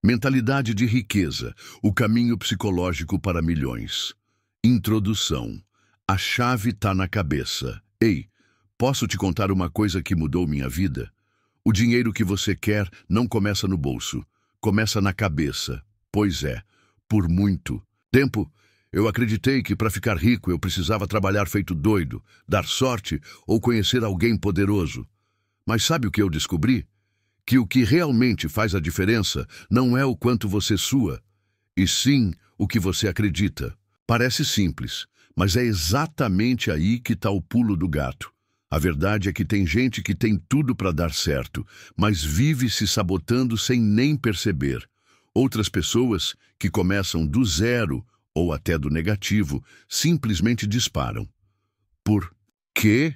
Mentalidade de riqueza, o caminho psicológico para milhões. Introdução. A chave tá na cabeça. Ei, posso te contar uma coisa que mudou minha vida? O dinheiro que você quer não começa no bolso, começa na cabeça. Pois é, por muito tempo, eu acreditei que para ficar rico eu precisava trabalhar feito doido, dar sorte ou conhecer alguém poderoso. Mas sabe o que eu descobri? Que o que realmente faz a diferença não é o quanto você sua, e sim o que você acredita. Parece simples, mas é exatamente aí que está o pulo do gato. A verdade é que tem gente que tem tudo para dar certo, mas vive se sabotando sem nem perceber. Outras pessoas, que começam do zero ou até do negativo, simplesmente disparam. Por quê?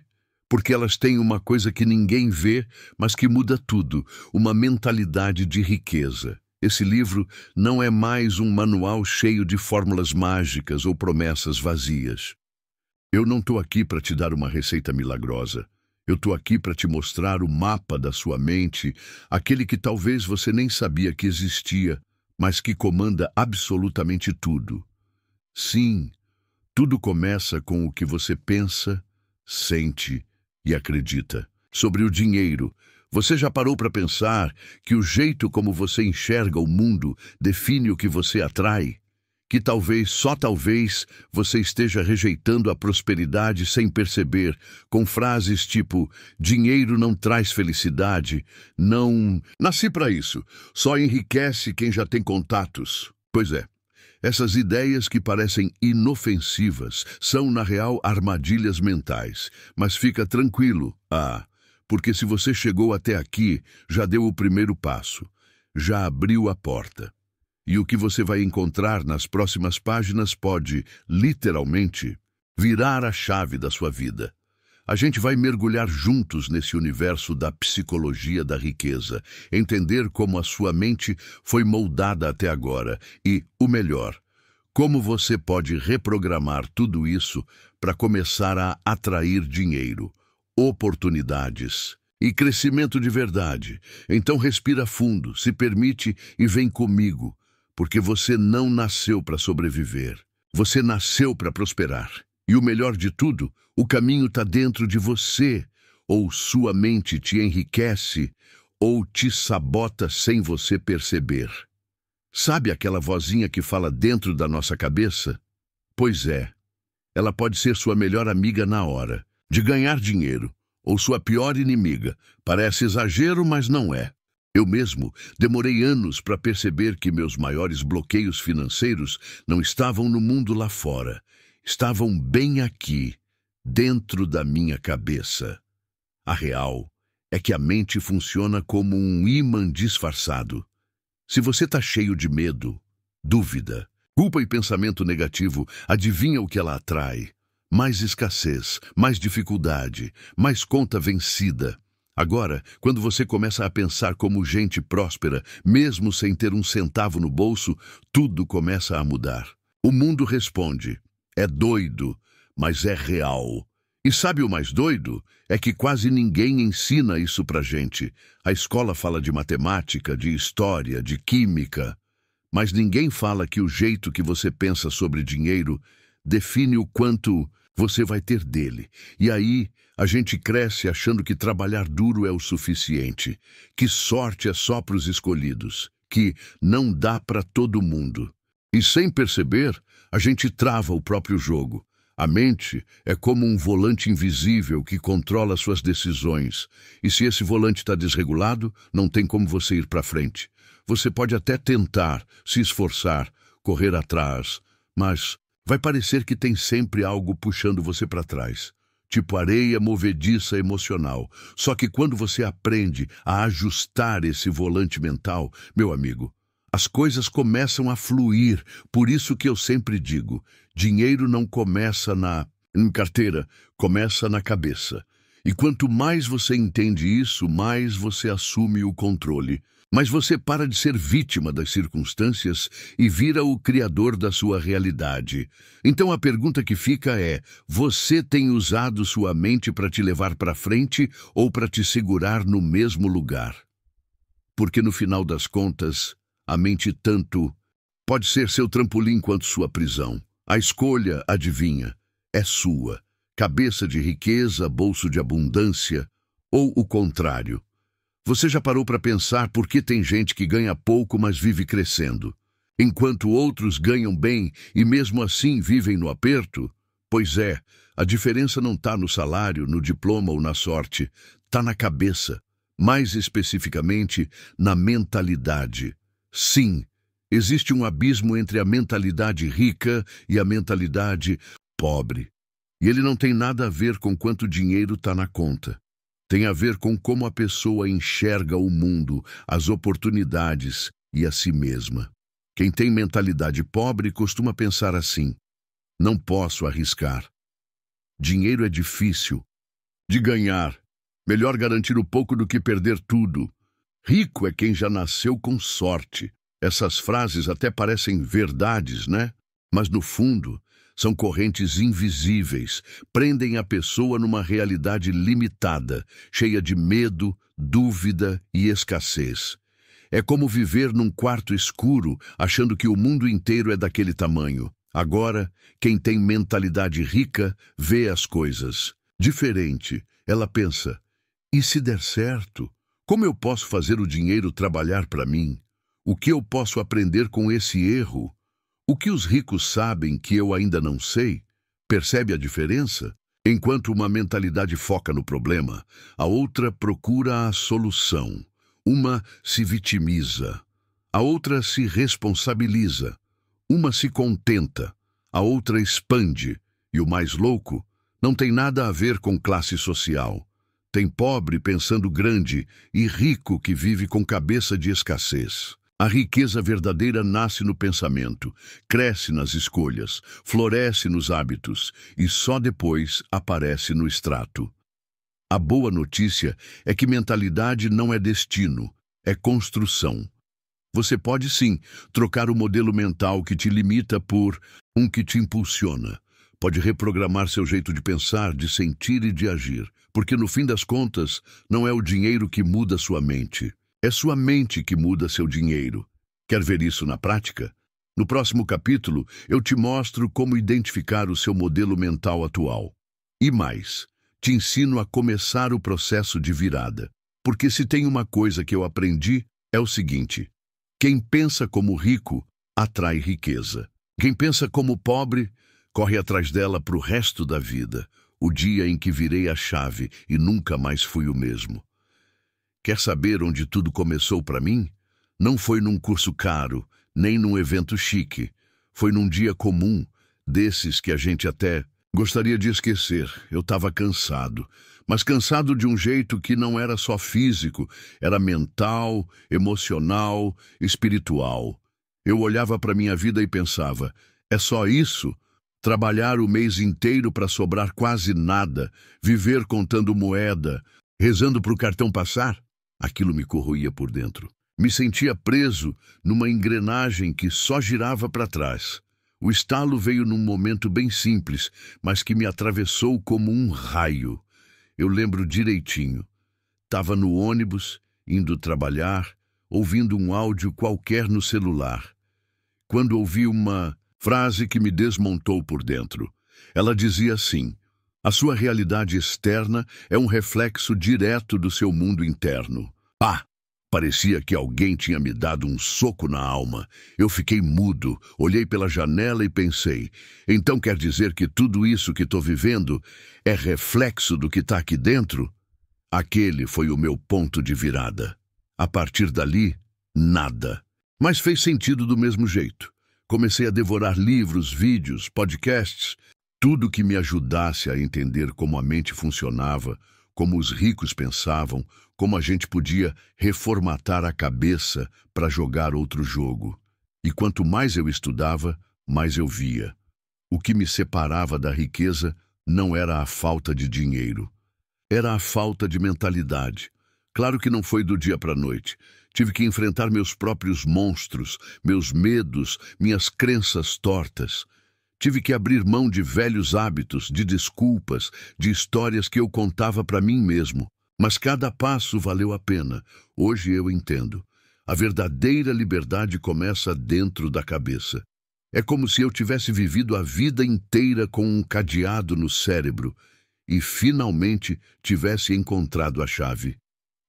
Porque elas têm uma coisa que ninguém vê, mas que muda tudo, uma mentalidade de riqueza. Esse livro não é mais um manual cheio de fórmulas mágicas ou promessas vazias. Eu não estou aqui para te dar uma receita milagrosa. Eu estou aqui para te mostrar o mapa da sua mente, aquele que talvez você nem sabia que existia, mas que comanda absolutamente tudo. Sim, tudo começa com o que você pensa, sente e acredita. Sobre o dinheiro, você já parou para pensar que o jeito como você enxerga o mundo define o que você atrai? Que talvez, só talvez, você esteja rejeitando a prosperidade sem perceber, com frases tipo, dinheiro não traz felicidade, não... Nasci para isso, só enriquece quem já tem contatos. Pois é. Essas ideias que parecem inofensivas são, na real, armadilhas mentais. Mas fica tranquilo, porque se você chegou até aqui, já deu o primeiro passo, já abriu a porta. E o que você vai encontrar nas próximas páginas pode, literalmente, virar a chave da sua vida. A gente vai mergulhar juntos nesse universo da psicologia da riqueza, entender como a sua mente foi moldada até agora e, o melhor, como você pode reprogramar tudo isso para começar a atrair dinheiro, oportunidades e crescimento de verdade. Então respira fundo, se permite e vem comigo, porque você não nasceu para sobreviver, você nasceu para prosperar. E o melhor de tudo, o caminho está dentro de você, ou sua mente te enriquece, ou te sabota sem você perceber. Sabe aquela vozinha que fala dentro da nossa cabeça? Pois é, ela pode ser sua melhor amiga na hora de ganhar dinheiro, ou sua pior inimiga. Parece exagero, mas não é. Eu mesmo demorei anos para perceber que meus maiores bloqueios financeiros não estavam no mundo lá fora. Estavam bem aqui, dentro da minha cabeça. A real é que a mente funciona como um ímã disfarçado. Se você está cheio de medo, dúvida, culpa e pensamento negativo, adivinha o que ela atrai? Mais escassez, mais dificuldade, mais conta vencida. Agora, quando você começa a pensar como gente próspera, mesmo sem ter um centavo no bolso, tudo começa a mudar. O mundo responde. É doido, mas é real. E sabe o mais doido? É que quase ninguém ensina isso pra gente. A escola fala de matemática, de história, de química. Mas ninguém fala que o jeito que você pensa sobre dinheiro define o quanto você vai ter dele. E aí, a gente cresce achando que trabalhar duro é o suficiente, que sorte é só pros escolhidos, que não dá pra todo mundo. E sem perceber, a gente trava o próprio jogo. A mente é como um volante invisível que controla suas decisões. E se esse volante está desregulado, não tem como você ir para frente. Você pode até tentar, se esforçar, correr atrás, mas vai parecer que tem sempre algo puxando você para trás. Tipo areia movediça emocional. Só que quando você aprende a ajustar esse volante mental, meu amigo, as coisas começam a fluir. Por isso que eu sempre digo, dinheiro não começa na carteira, começa na cabeça. E quanto mais você entende isso, mais você assume o controle. Mas você para de ser vítima das circunstâncias e vira o criador da sua realidade. Então a pergunta que fica é, você tem usado sua mente para te levar para frente ou para te segurar no mesmo lugar? Porque no final das contas, A mente tanto pode ser seu trampolim quanto sua prisão. A escolha, adivinha, é sua. Cabeça de riqueza, bolso de abundância, ou o contrário. Você já parou para pensar por que tem gente que ganha pouco, mas vive crescendo, enquanto outros ganham bem e mesmo assim vivem no aperto? Pois é, a diferença não está no salário, no diploma ou na sorte, está na cabeça, mais especificamente na mentalidade. Sim, existe um abismo entre a mentalidade rica e a mentalidade pobre. E ele não tem nada a ver com quanto dinheiro está na conta. Tem a ver com como a pessoa enxerga o mundo, as oportunidades e a si mesma. Quem tem mentalidade pobre costuma pensar assim: não posso arriscar. Dinheiro é difícil de ganhar. Melhor garantir o pouco do que perder tudo. Rico é quem já nasceu com sorte. Essas frases até parecem verdades, né? Mas no fundo, são correntes invisíveis, prendem a pessoa numa realidade limitada, cheia de medo, dúvida e escassez. É como viver num quarto escuro, achando que o mundo inteiro é daquele tamanho. Agora, quem tem mentalidade rica vê as coisas diferente. Ela pensa: e se der certo? Como eu posso fazer o dinheiro trabalhar para mim? O que eu posso aprender com esse erro? O que os ricos sabem que eu ainda não sei? Percebe a diferença? Enquanto uma mentalidade foca no problema, a outra procura a solução. Uma se vitimiza, a outra se responsabiliza. Uma se contenta, a outra expande. E o mais louco, não tem nada a ver com classe social. Tem pobre pensando grande e rico que vive com cabeça de escassez. A riqueza verdadeira nasce no pensamento, cresce nas escolhas, floresce nos hábitos e só depois aparece no extrato. A boa notícia é que mentalidade não é destino, é construção. Você pode sim trocar o modelo mental que te limita por um que te impulsiona. Pode reprogramar seu jeito de pensar, de sentir e de agir, porque no fim das contas não é o dinheiro que muda sua mente. É sua mente que muda seu dinheiro. Quer ver isso na prática? No próximo capítulo, eu te mostro como identificar o seu modelo mental atual. E mais, te ensino a começar o processo de virada. Porque se tem uma coisa que eu aprendi, é o seguinte: quem pensa como rico, atrai riqueza. Quem pensa como pobre, corre atrás dela para o resto da vida. O dia em que virei a chave e nunca mais fui o mesmo. Quer saber onde tudo começou para mim? Não foi num curso caro, nem num evento chique. Foi num dia comum, desses que a gente até gostaria de esquecer. Eu estava cansado, mas cansado de um jeito que não era só físico, era mental, emocional, espiritual. Eu olhava para minha vida e pensava: é só isso? Trabalhar o mês inteiro para sobrar quase nada, viver contando moeda, rezando para o cartão passar? Aquilo me corroía por dentro. Me sentia preso numa engrenagem que só girava para trás. O estalo veio num momento bem simples, mas que me atravessou como um raio. Eu lembro direitinho. Estava no ônibus, indo trabalhar, ouvindo um áudio qualquer no celular, quando ouvi uma frase que me desmontou por dentro. Ela dizia assim: a sua realidade externa é um reflexo direto do seu mundo interno. Ah! Parecia que alguém tinha me dado um soco na alma. Eu fiquei mudo, olhei pela janela e pensei: então quer dizer que tudo isso que estou vivendo é reflexo do que está aqui dentro? Aquele foi o meu ponto de virada. A partir dali, nada. Mas fez sentido do mesmo jeito. Comecei a devorar livros, vídeos, podcasts, tudo que me ajudasse a entender como a mente funcionava, como os ricos pensavam, como a gente podia reformatar a cabeça para jogar outro jogo. E quanto mais eu estudava, mais eu via. O que me separava da riqueza não era a falta de dinheiro. Era a falta de mentalidade. Claro que não foi do dia para a noite. Tive que enfrentar meus próprios monstros, meus medos, minhas crenças tortas. Tive que abrir mão de velhos hábitos, de desculpas, de histórias que eu contava para mim mesmo. Mas cada passo valeu a pena. Hoje eu entendo. A verdadeira liberdade começa dentro da cabeça. É como se eu tivesse vivido a vida inteira com um cadeado no cérebro e finalmente tivesse encontrado a chave.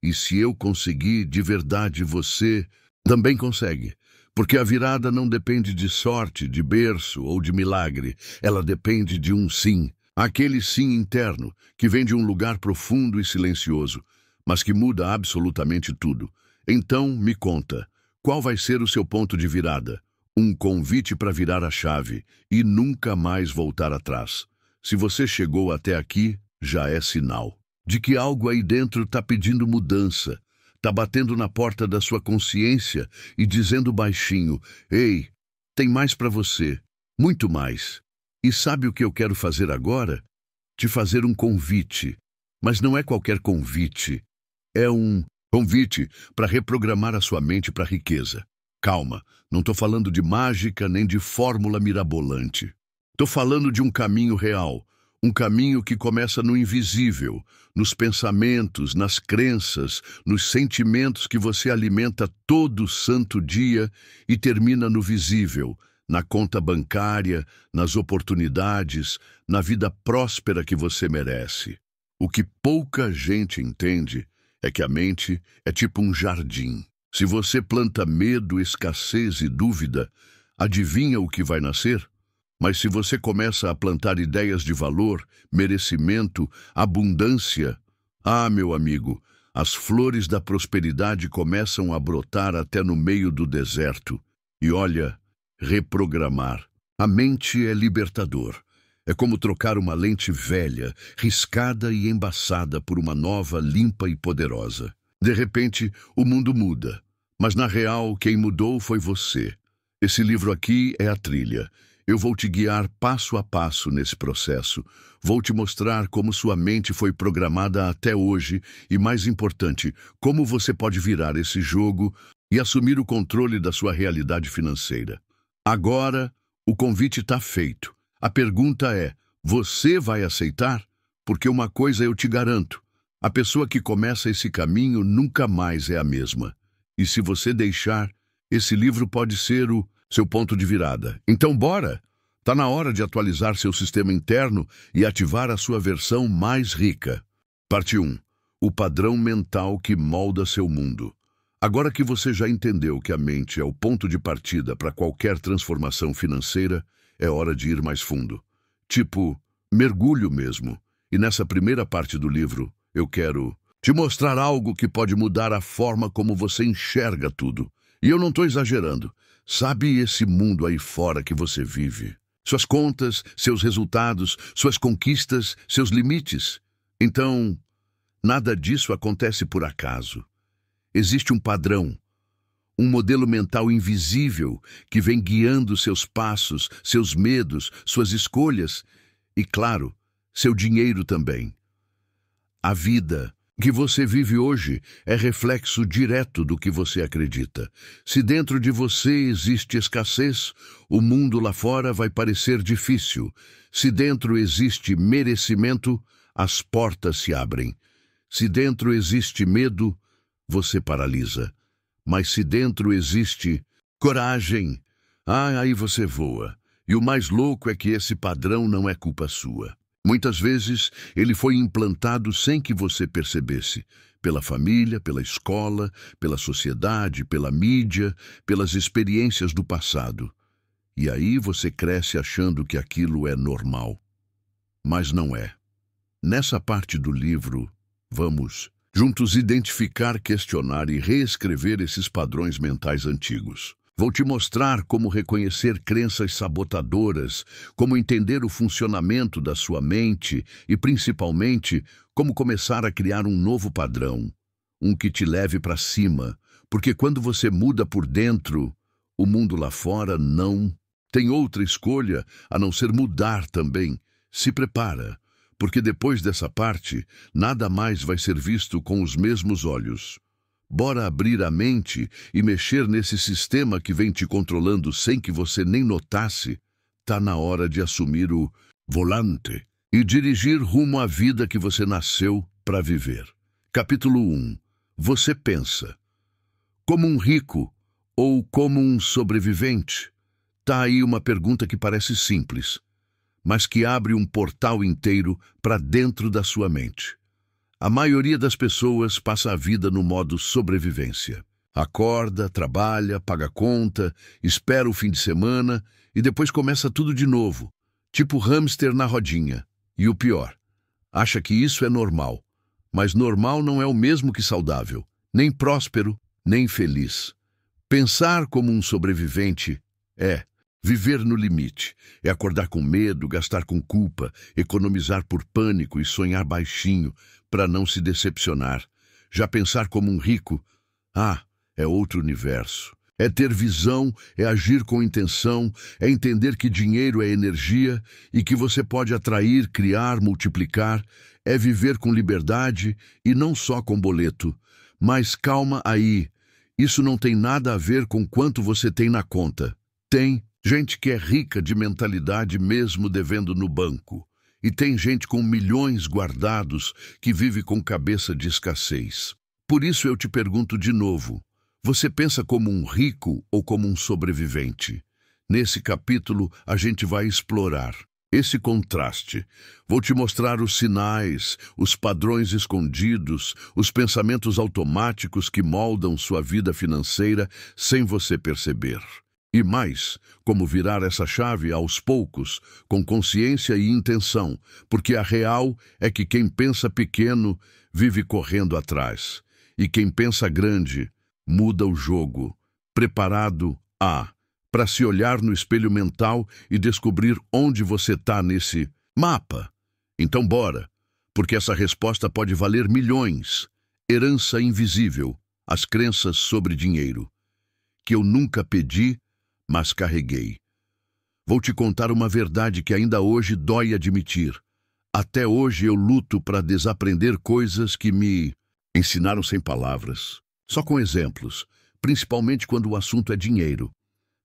E se eu conseguir de verdade, você também consegue. Porque a virada não depende de sorte, de berço ou de milagre. Ela depende de um sim. Aquele sim interno, que vem de um lugar profundo e silencioso, mas que muda absolutamente tudo. Então, me conta, qual vai ser o seu ponto de virada? Um convite para virar a chave e nunca mais voltar atrás. Se você chegou até aqui, já é sinal de que algo aí dentro está pedindo mudança, está batendo na porta da sua consciência e dizendo baixinho: ei, tem mais para você, muito mais. E sabe o que eu quero fazer agora? Te fazer um convite. Mas não é qualquer convite. É um convite para reprogramar a sua mente para a riqueza. Calma, não estou falando de mágica nem de fórmula mirabolante. Estou falando de um caminho real. Um caminho que começa no invisível, nos pensamentos, nas crenças, nos sentimentos que você alimenta todo santo dia e termina no visível, na conta bancária, nas oportunidades, na vida próspera que você merece. O que pouca gente entende é que a mente é tipo um jardim. Se você planta medo, escassez e dúvida, adivinha o que vai nascer? Mas se você começa a plantar ideias de valor, merecimento, abundância, meu amigo, as flores da prosperidade começam a brotar até no meio do deserto. E olha, reprogramar. A mente é libertador. É como trocar uma lente velha, riscada e embaçada por uma nova, limpa e poderosa. De repente, o mundo muda. Mas na real, quem mudou foi você. Esse livro aqui é a trilha. Eu vou te guiar passo a passo nesse processo. Vou te mostrar como sua mente foi programada até hoje e, mais importante, como você pode virar esse jogo e assumir o controle da sua realidade financeira. Agora, o convite está feito. A pergunta é: você vai aceitar? Porque uma coisa eu te garanto: a pessoa que começa esse caminho nunca mais é a mesma. E se você deixar, esse livro pode ser o seu ponto de virada. Então, bora! Tá na hora de atualizar seu sistema interno e ativar a sua versão mais rica. Parte 1. O padrão mental que molda seu mundo. Agora que você já entendeu que a mente é o ponto de partida para qualquer transformação financeira, é hora de ir mais fundo. Tipo, mergulho mesmo. E nessa primeira parte do livro, eu quero te mostrar algo que pode mudar a forma como você enxerga tudo. E eu não estou exagerando. Sabe esse mundo aí fora que você vive? Suas contas, seus resultados, suas conquistas, seus limites. Então, nada disso acontece por acaso. Existe um padrão, um modelo mental invisível que vem guiando seus passos, seus medos, suas escolhas e, claro, seu dinheiro também. A vida que você vive hoje é reflexo direto do que você acredita. Se dentro de você existe escassez, o mundo lá fora vai parecer difícil. Se dentro existe merecimento, as portas se abrem. Se dentro existe medo, você paralisa. Mas se dentro existe coragem, aí você voa. E o mais louco é que esse padrão não é culpa sua. Muitas vezes, ele foi implantado sem que você percebesse, pela família, pela escola, pela sociedade, pela mídia, pelas experiências do passado. E aí você cresce achando que aquilo é normal. Mas não é. Nessa parte do livro, vamos juntos identificar, questionar e reescrever esses padrões mentais antigos. Vou te mostrar como reconhecer crenças sabotadoras, como entender o funcionamento da sua mente e, principalmente, como começar a criar um novo padrão, um que te leve para cima, porque quando você muda por dentro, o mundo lá fora não tem outra escolha a não ser mudar também. Se prepara, porque depois dessa parte, nada mais vai ser visto com os mesmos olhos. Bora abrir a mente e mexer nesse sistema que vem te controlando sem que você nem notasse. Tá na hora de assumir o volante e dirigir rumo à vida que você nasceu para viver. Capítulo 1. Você pensa. Como um rico ou como um sobrevivente? Tá aí uma pergunta que parece simples, mas que abre um portal inteiro para dentro da sua mente. A maioria das pessoas passa a vida no modo sobrevivência. Acorda, trabalha, paga conta, espera o fim de semana e depois começa tudo de novo, tipo hamster na rodinha. E o pior, acha que isso é normal. Mas normal não é o mesmo que saudável, nem próspero, nem feliz. Pensar como um sobrevivente é viver no limite, é acordar com medo, gastar com culpa, economizar por pânico e sonhar baixinho para não se decepcionar. Já pensar como um rico, é outro universo. É ter visão, é agir com intenção, é entender que dinheiro é energia e que você pode atrair, criar, multiplicar, é viver com liberdade e não só com boleto. Mas calma aí, isso não tem nada a ver com quanto você tem na conta. Tem gente que é rica de mentalidade mesmo devendo no banco. E tem gente com milhões guardados que vive com cabeça de escassez. Por isso eu te pergunto de novo, você pensa como um rico ou como um sobrevivente? Nesse capítulo a gente vai explorar esse contraste. Vou te mostrar os sinais, os padrões escondidos, os pensamentos automáticos que moldam sua vida financeira sem você perceber. E mais, como virar essa chave aos poucos, com consciência e intenção, porque a real é que quem pensa pequeno vive correndo atrás, e quem pensa grande muda o jogo. Preparado para se olhar no espelho mental e descobrir onde você está nesse mapa? Então bora, porque essa resposta pode valer milhões. Herança invisível, as crenças sobre dinheiro, que eu nunca pedi, mas carreguei. Vou te contar uma verdade que ainda hoje dói admitir. Até hoje eu luto para desaprender coisas que me ensinaram sem palavras, só com exemplos, principalmente quando o assunto é dinheiro.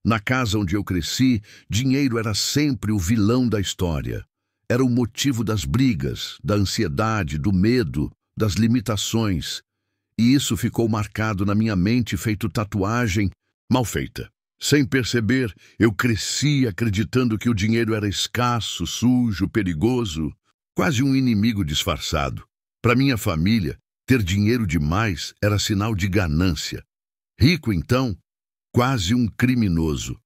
Na casa onde eu cresci, dinheiro era sempre o vilão da história. Era o motivo das brigas, da ansiedade, do medo, das limitações. E isso ficou marcado na minha mente feito tatuagem mal feita. Sem perceber, eu cresci acreditando que o dinheiro era escasso, sujo, perigoso, quase um inimigo disfarçado. Para minha família, ter dinheiro demais era sinal de ganância. Rico, então, quase um criminoso.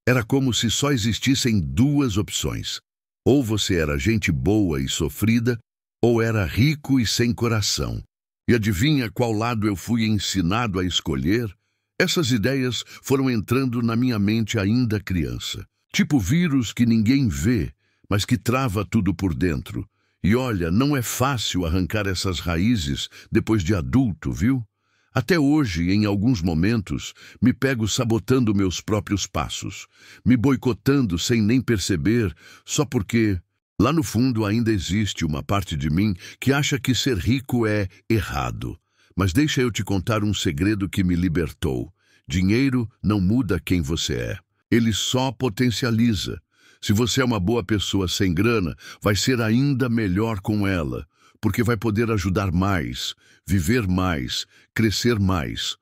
Era como se só existissem duas opções. Ou você era gente boa e sofrida, ou era rico e sem coração. E adivinha qual lado eu fui ensinado a escolher? Essas ideias foram entrando na minha mente ainda criança. Tipo vírus que ninguém vê, mas que trava tudo por dentro. E olha, não é fácil arrancar essas raízes depois de adulto, viu? Até hoje, em alguns momentos, me pego sabotando meus próprios passos, me boicotando sem nem perceber, só porque, lá no fundo, ainda existe uma parte de mim que acha que ser rico é errado. Mas deixa eu te contar um segredo que me libertou. Dinheiro não muda quem você é. Ele só potencializa. Se você é uma boa pessoa sem grana, vai ser ainda melhor com ela, porque vai poder ajudar mais, viver mais, crescer mais.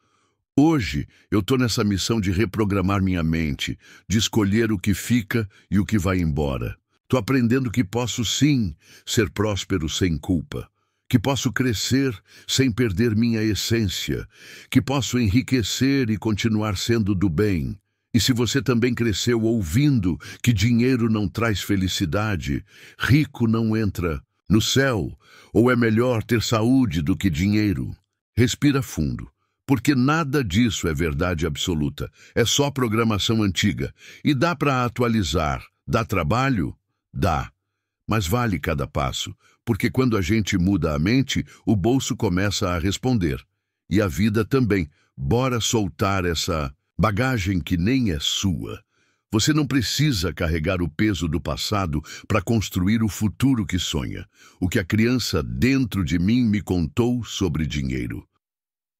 Hoje, eu estou nessa missão de reprogramar minha mente, de escolher o que fica e o que vai embora. Estou aprendendo que posso sim ser próspero sem culpa. Que posso crescer sem perder minha essência, que posso enriquecer e continuar sendo do bem. E se você também cresceu ouvindo que dinheiro não traz felicidade, rico não entra no céu, ou é melhor ter saúde do que dinheiro? Respira fundo, porque nada disso é verdade absoluta, é só programação antiga. E dá para atualizar. Dá trabalho? Dá. Mas vale cada passo, porque quando a gente muda a mente, o bolso começa a responder. E a vida também. Bora soltar essa bagagem que nem é sua. Você não precisa carregar o peso do passado para construir o futuro que sonha. O que a criança dentro de mim me contou sobre dinheiro.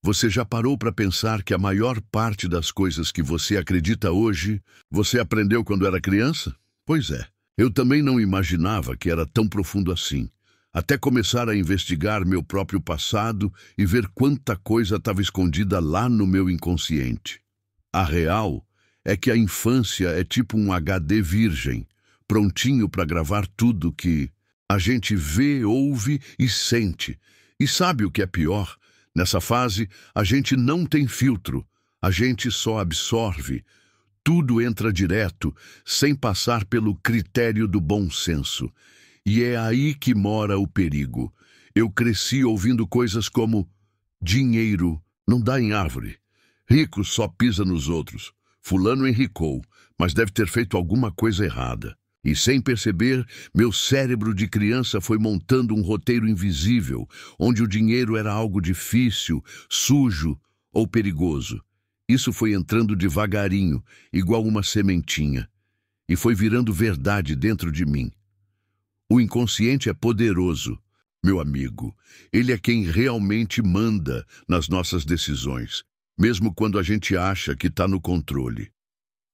Você já parou para pensar que a maior parte das coisas que você acredita hoje, você aprendeu quando era criança? Pois é. Eu também não imaginava que era tão profundo assim. até começar a investigar meu próprio passado e ver quanta coisa estava escondida lá no meu inconsciente. A real é que a infância é tipo um HD virgem, prontinho para gravar tudo que a gente vê, ouve e sente. E sabe o que é pior? Nessa fase, a gente não tem filtro, a gente só absorve. Tudo entra direto, sem passar pelo critério do bom senso. E é aí que mora o perigo. Eu cresci ouvindo coisas como: dinheiro não dá em árvore, rico só pisa nos outros, fulano enricou, mas deve ter feito alguma coisa errada. E sem perceber, meu cérebro de criança foi montando um roteiro invisível, onde o dinheiro era algo difícil, sujo ou perigoso. Isso foi entrando devagarinho, igual uma sementinha, e foi virando verdade dentro de mim. O inconsciente é poderoso, meu amigo. Ele é quem realmente manda nas nossas decisões, mesmo quando a gente acha que está no controle.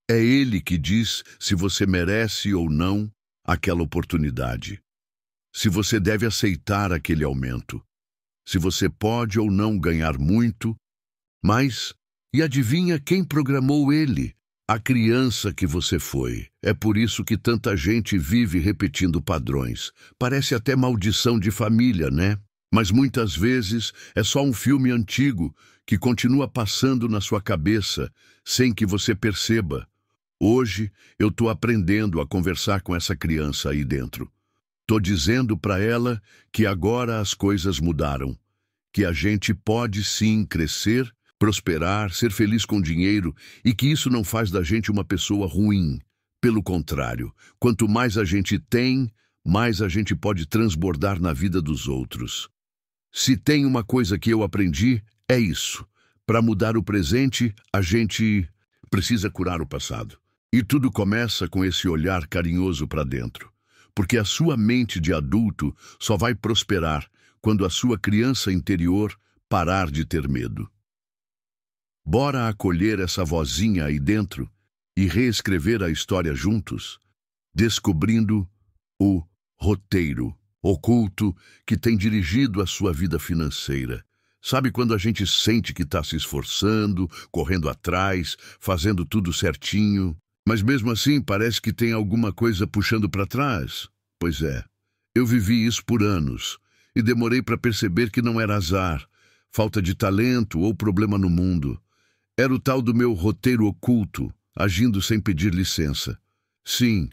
É ele que diz se você merece ou não aquela oportunidade, se você deve aceitar aquele aumento, se você pode ou não ganhar muito, mas, e adivinha quem programou ele? A criança que você foi. É por isso que tanta gente vive repetindo padrões. Parece até maldição de família, né? Mas muitas vezes é só um filme antigo que continua passando na sua cabeça sem que você perceba. Hoje eu estou aprendendo a conversar com essa criança aí dentro. Estou dizendo para ela que agora as coisas mudaram, que a gente pode sim crescer, prosperar, ser feliz com dinheiro e que isso não faz da gente uma pessoa ruim. Pelo contrário, quanto mais a gente tem, mais a gente pode transbordar na vida dos outros. Se tem uma coisa que eu aprendi, é isso. Para mudar o presente, a gente precisa curar o passado. E tudo começa com esse olhar carinhoso para dentro. Porque a sua mente de adulto só vai prosperar quando a sua criança interior parar de ter medo. Bora acolher essa vozinha aí dentro e reescrever a história juntos, descobrindo o roteiro oculto que tem dirigido a sua vida financeira. Sabe quando a gente sente que está se esforçando, correndo atrás, fazendo tudo certinho, mas mesmo assim parece que tem alguma coisa puxando para trás? Pois é, eu vivi isso por anos e demorei para perceber que não era azar, falta de talento ou problema no mundo. Era o tal do meu roteiro oculto, agindo sem pedir licença. Sim,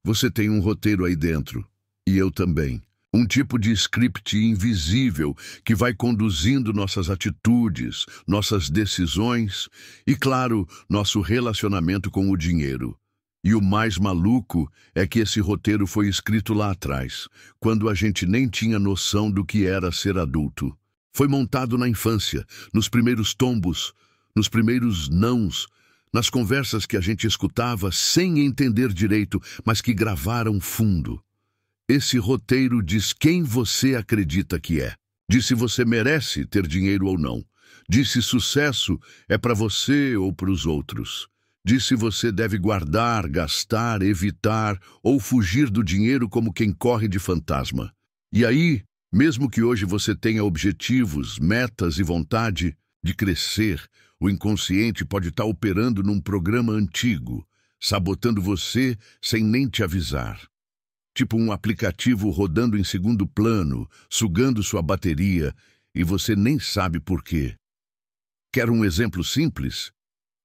você tem um roteiro aí dentro, e eu também. Um tipo de script invisível que vai conduzindo nossas atitudes, nossas decisões e, claro, nosso relacionamento com o dinheiro. E o mais maluco é que esse roteiro foi escrito lá atrás, quando a gente nem tinha noção do que era ser adulto. Foi montado na infância, nos primeiros tombos, nos primeiros nãos, nas conversas que a gente escutava sem entender direito, mas que gravaram fundo. Esse roteiro diz quem você acredita que é. Diz se você merece ter dinheiro ou não. Diz se sucesso é para você ou para os outros. Diz se você deve guardar, gastar, evitar ou fugir do dinheiro como quem corre de fantasma. E aí, mesmo que hoje você tenha objetivos, metas e vontade de crescer, o inconsciente pode estar operando num programa antigo, sabotando você sem nem te avisar. Tipo um aplicativo rodando em segundo plano, sugando sua bateria, e você nem sabe por quê. Quer um exemplo simples?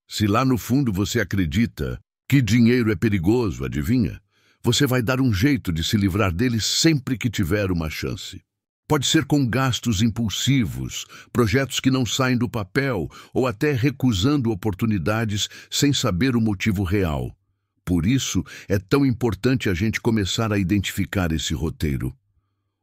Se lá no fundo você acredita que dinheiro é perigoso, adivinha? Você vai dar um jeito de se livrar dele sempre que tiver uma chance. Pode ser com gastos impulsivos, projetos que não saem do papel, ou até recusando oportunidades sem saber o motivo real. Por isso, é tão importante a gente começar a identificar esse roteiro.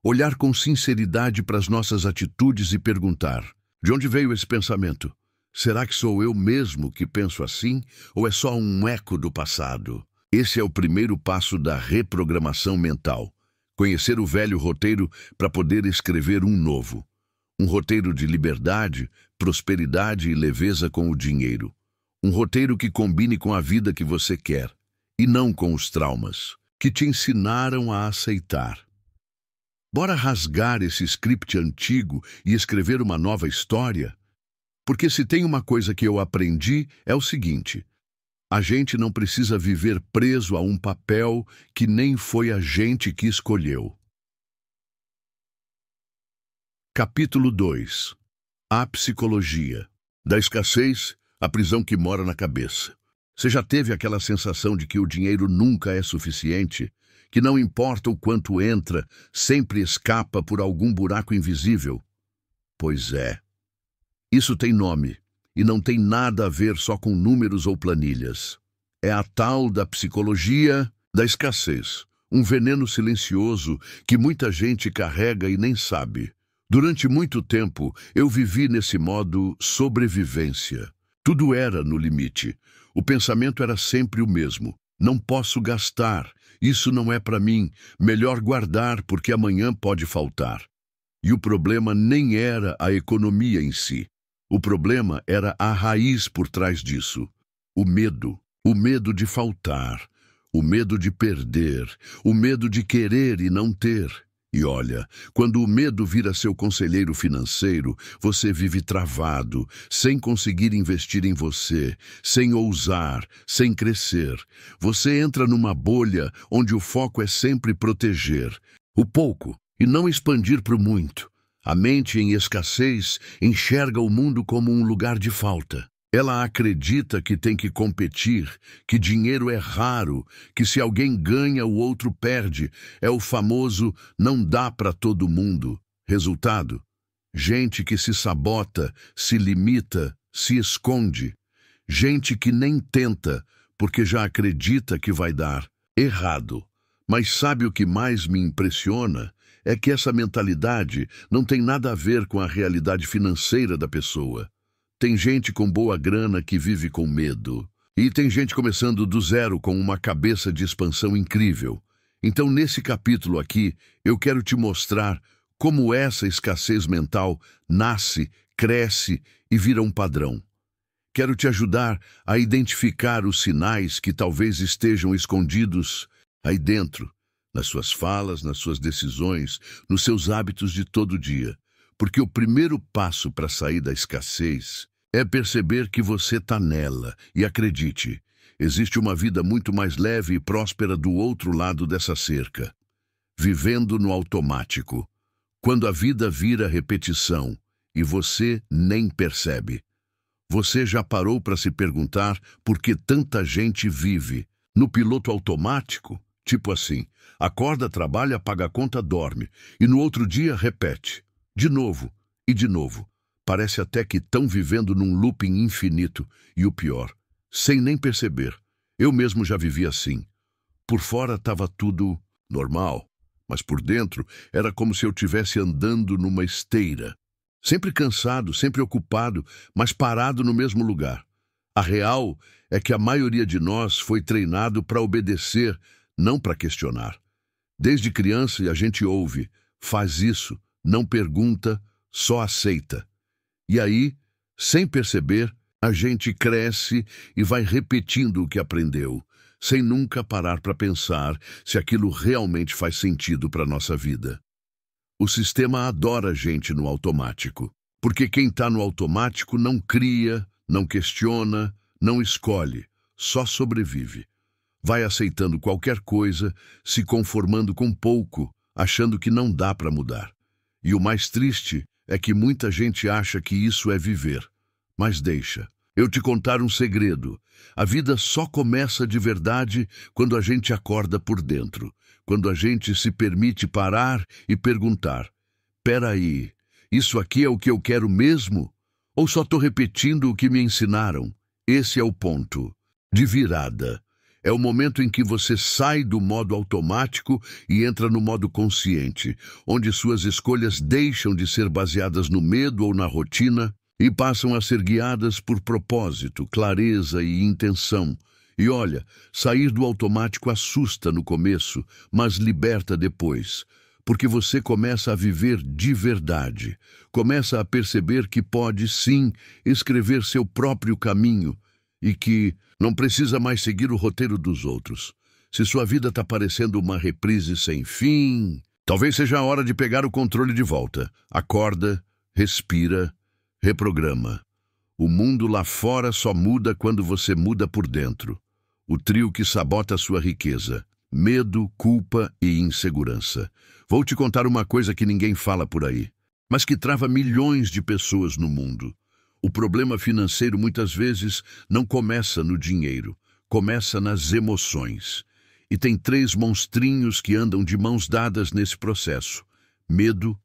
Olhar com sinceridade para as nossas atitudes e perguntar: de onde veio esse pensamento? Será que sou eu mesmo que penso assim, ou é só um eco do passado? Esse é o primeiro passo da reprogramação mental. Conhecer o velho roteiro para poder escrever um novo. Um roteiro de liberdade, prosperidade e leveza com o dinheiro. Um roteiro que combine com a vida que você quer. E não com os traumas que te ensinaram a aceitar. Bora rasgar esse script antigo e escrever uma nova história? Porque se tem uma coisa que eu aprendi é o seguinte: a gente não precisa viver preso a um papel que nem foi a gente que escolheu. Capítulo 2. A psicologia. Da escassez, a prisão que mora na cabeça. Você já teve aquela sensação de que o dinheiro nunca é suficiente? Que não importa o quanto entra, sempre escapa por algum buraco invisível? Pois é. Isso tem nome, e não tem nada a ver só com números ou planilhas. É a tal da psicologia da escassez, um veneno silencioso que muita gente carrega e nem sabe. Durante muito tempo, eu vivi nesse modo sobrevivência. Tudo era no limite. O pensamento era sempre o mesmo. Não posso gastar, isso não é para mim, melhor guardar porque amanhã pode faltar. E o problema nem era a economia em si. O problema era a raiz por trás disso. O medo de faltar, o medo de perder, o medo de querer e não ter. E olha, quando o medo vira seu conselheiro financeiro, você vive travado, sem conseguir investir em você, sem ousar, sem crescer. Você entra numa bolha onde o foco é sempre proteger o pouco e não expandir para o muito. A mente em escassez enxerga o mundo como um lugar de falta. Ela acredita que tem que competir, que dinheiro é raro, que se alguém ganha, o outro perde. É o famoso não dá para todo mundo. Resultado? Gente que se sabota, se limita, se esconde. Gente que nem tenta, porque já acredita que vai dar errado. Mas sabe o que mais me impressiona? É que essa mentalidade não tem nada a ver com a realidade financeira da pessoa. Tem gente com boa grana que vive com medo. E tem gente começando do zero com uma cabeça de expansão incrível. Então, nesse capítulo aqui, eu quero te mostrar como essa escassez mental nasce, cresce e vira um padrão. Quero te ajudar a identificar os sinais que talvez estejam escondidos aí dentro, nas suas falas, nas suas decisões, nos seus hábitos de todo dia. Porque o primeiro passo para sair da escassez é perceber que você está nela. E acredite, existe uma vida muito mais leve e próspera do outro lado dessa cerca. Vivendo no automático. Quando a vida vira repetição e você nem percebe. Você já parou para se perguntar por que tanta gente vive no piloto automático? Tipo assim, acorda, trabalha, paga a conta, dorme. E no outro dia repete. De novo e de novo. Parece até que estão vivendo num looping infinito. E o pior, sem nem perceber. Eu mesmo já vivi assim. Por fora estava tudo normal, mas por dentro era como se eu estivesse andando numa esteira. Sempre cansado, sempre ocupado, mas parado no mesmo lugar. A real é que a maioria de nós foi treinado para obedecer, não para questionar. Desde criança a gente ouve, faz isso, não pergunta, só aceita. E aí, sem perceber, a gente cresce e vai repetindo o que aprendeu, sem nunca parar para pensar se aquilo realmente faz sentido para a nossa vida. O sistema adora a gente no automático, porque quem está no automático não cria, não questiona, não escolhe, só sobrevive. Vai aceitando qualquer coisa, se conformando com pouco, achando que não dá para mudar. E o mais triste é que muita gente acha que isso é viver. Mas deixa eu te contar um segredo. A vida só começa de verdade quando a gente acorda por dentro. Quando a gente se permite parar e perguntar: peraí, isso aqui é o que eu quero mesmo? Ou só estou repetindo o que me ensinaram? Esse é o ponto de virada. É o momento em que você sai do modo automático e entra no modo consciente, onde suas escolhas deixam de ser baseadas no medo ou na rotina e passam a ser guiadas por propósito, clareza e intenção. E olha, sair do automático assusta no começo, mas liberta depois, porque você começa a viver de verdade, começa a perceber que pode, sim, escrever seu próprio caminho e que não precisa mais seguir o roteiro dos outros. Se sua vida está parecendo uma reprise sem fim, Talvez seja a hora de pegar o controle de volta. Acorda, respira, reprograma. O mundo lá fora só muda quando você muda por dentro. O trio que sabota a sua riqueza: medo, culpa e insegurança. Vou te contar uma coisa que ninguém fala por aí, mas que trava milhões de pessoas no mundo. O problema financeiro muitas vezes não começa no dinheiro, começa nas emoções. E tem 3 monstrinhos que andam de mãos dadas nesse processo: medo,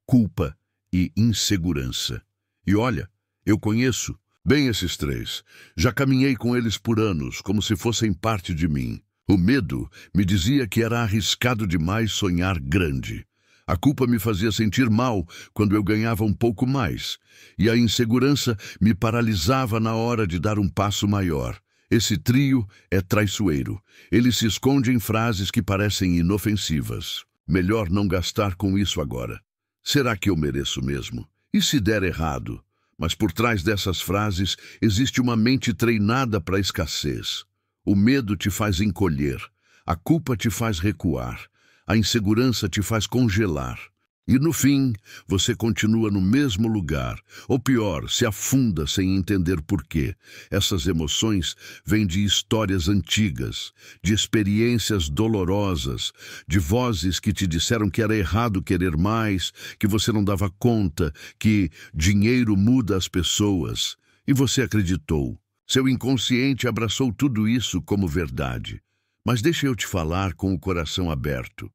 culpa e insegurança. E olha, eu conheço bem esses 3. Já caminhei com eles por anos, como se fossem parte de mim. O medo me dizia que era arriscado demais sonhar grande. A culpa me fazia sentir mal quando eu ganhava um pouco mais. E a insegurança me paralisava na hora de dar um passo maior. Esse trio é traiçoeiro. Ele se esconde em frases que parecem inofensivas. Melhor não gastar com isso agora. Será que eu mereço mesmo? E se der errado? Mas por trás dessas frases existe uma mente treinada para a escassez. O medo te faz encolher, a culpa te faz recuar, a insegurança te faz congelar. E no fim, você continua no mesmo lugar, ou pior, se afunda sem entender por quê. Essas emoções vêm de histórias antigas, de experiências dolorosas, de vozes que te disseram que era errado querer mais, que você não dava conta, que dinheiro muda as pessoas. E você acreditou. Seu inconsciente abraçou tudo isso como verdade. Mas deixa eu te falar com o coração aberto.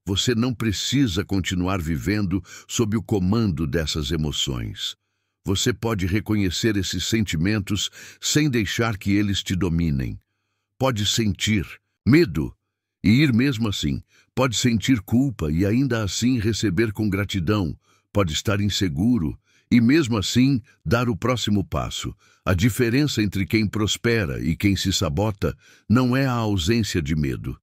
Você não precisa continuar vivendo sob o comando dessas emoções. Você pode reconhecer esses sentimentos sem deixar que eles te dominem. Pode sentir medo e ir mesmo assim. Pode sentir culpa e ainda assim receber com gratidão. Pode estar inseguro e mesmo assim dar o próximo passo. A diferença entre quem prospera e quem se sabota não é a ausência de medo.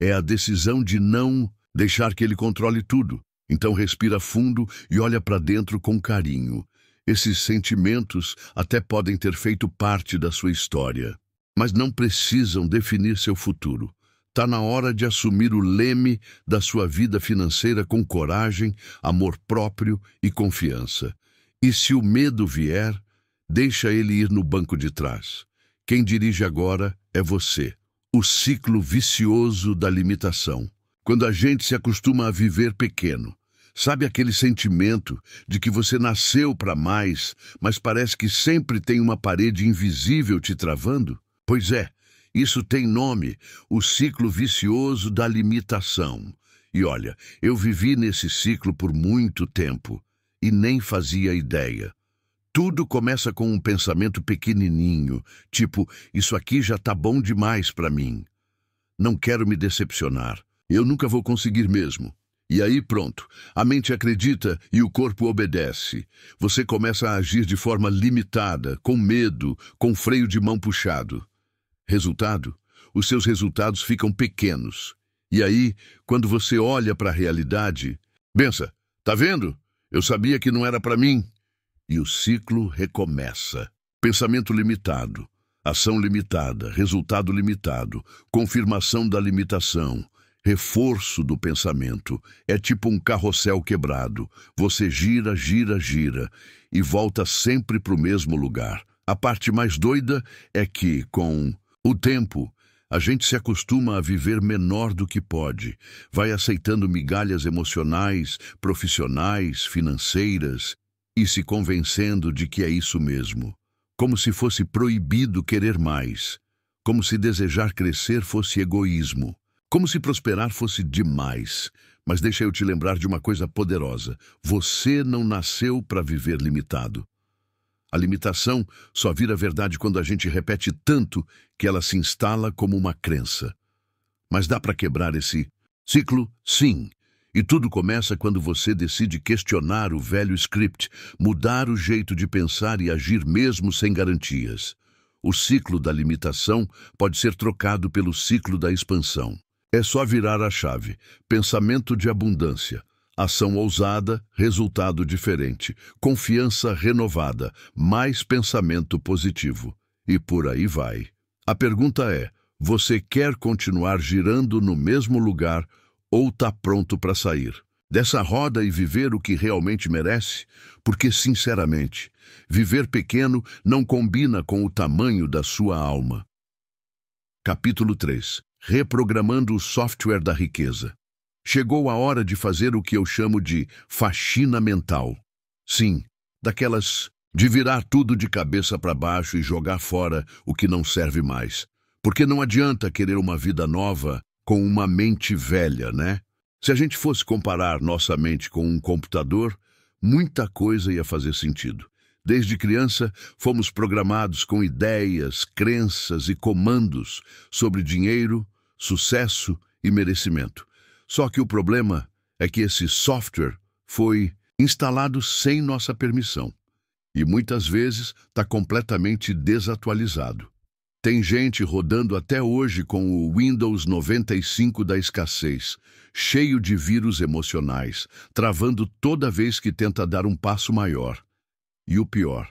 É a decisão de não deixar que ele controle tudo. Então respira fundo e olha para dentro com carinho. Esses sentimentos até podem ter feito parte da sua história, mas não precisam definir seu futuro. Está na hora de assumir o leme da sua vida financeira com coragem, amor próprio e confiança. E se o medo vier, deixa ele ir no banco de trás. Quem dirige agora é você. O ciclo vicioso da limitação. Quando a gente se acostuma a viver pequeno, sabe aquele sentimento de que você nasceu para mais, mas parece que sempre tem uma parede invisível te travando? Pois é, isso tem nome, o ciclo vicioso da limitação. E olha, eu vivi nesse ciclo por muito tempo e nem fazia ideia. Tudo começa com um pensamento pequenininho, tipo, isso aqui já tá bom demais para mim. Não quero me decepcionar. Eu nunca vou conseguir mesmo. E aí pronto, a mente acredita e o corpo obedece. Você começa a agir de forma limitada, com medo, com freio de mão puxado. Resultado? Os seus resultados ficam pequenos. E aí, quando você olha para a realidade, pensa, tá vendo? Eu sabia que não era para mim. E o ciclo recomeça. Pensamento limitado, ação limitada, resultado limitado, confirmação da limitação. Reforço do pensamento. É tipo um carrossel quebrado. Você gira, gira, gira e volta sempre para o mesmo lugar. A parte mais doida é que, com o tempo, a gente se acostuma a viver menor do que pode. Vai aceitando migalhas emocionais, profissionais, financeiras e se convencendo de que é isso mesmo. Como se fosse proibido querer mais. Como se desejar crescer fosse egoísmo. Como se prosperar fosse demais. Mas deixa eu te lembrar de uma coisa poderosa. Você não nasceu para viver limitado. A limitação só vira verdade quando a gente repete tanto que ela se instala como uma crença. Mas dá para quebrar esse ciclo? Sim. E tudo começa quando você decide questionar o velho script, mudar o jeito de pensar e agir mesmo sem garantias. O ciclo da limitação pode ser trocado pelo ciclo da expansão. É só virar a chave. Pensamento de abundância. Ação ousada, resultado diferente. Confiança renovada. Mais pensamento positivo. E por aí vai. A pergunta é, você quer continuar girando no mesmo lugar ou está pronto para sair dessa roda e viver o que realmente merece? Porque, sinceramente, viver pequeno não combina com o tamanho da sua alma. Capítulo 3. Reprogramando o software da riqueza. Chegou a hora de fazer o que eu chamo de faxina mental. Sim, daquelas de virar tudo de cabeça para baixo e jogar fora o que não serve mais. Porque não adianta querer uma vida nova com uma mente velha, né? Se a gente fosse comparar nossa mente com um computador, muita coisa ia fazer sentido. Desde criança, fomos programados com ideias, crenças e comandos sobre dinheiro, sucesso e merecimento. Só que o problema é que esse software foi instalado sem nossa permissão e muitas vezes está completamente desatualizado. Tem gente rodando até hoje com o Windows 95 da escassez, cheio de vírus emocionais, travando toda vez que tenta dar um passo maior. E o pior,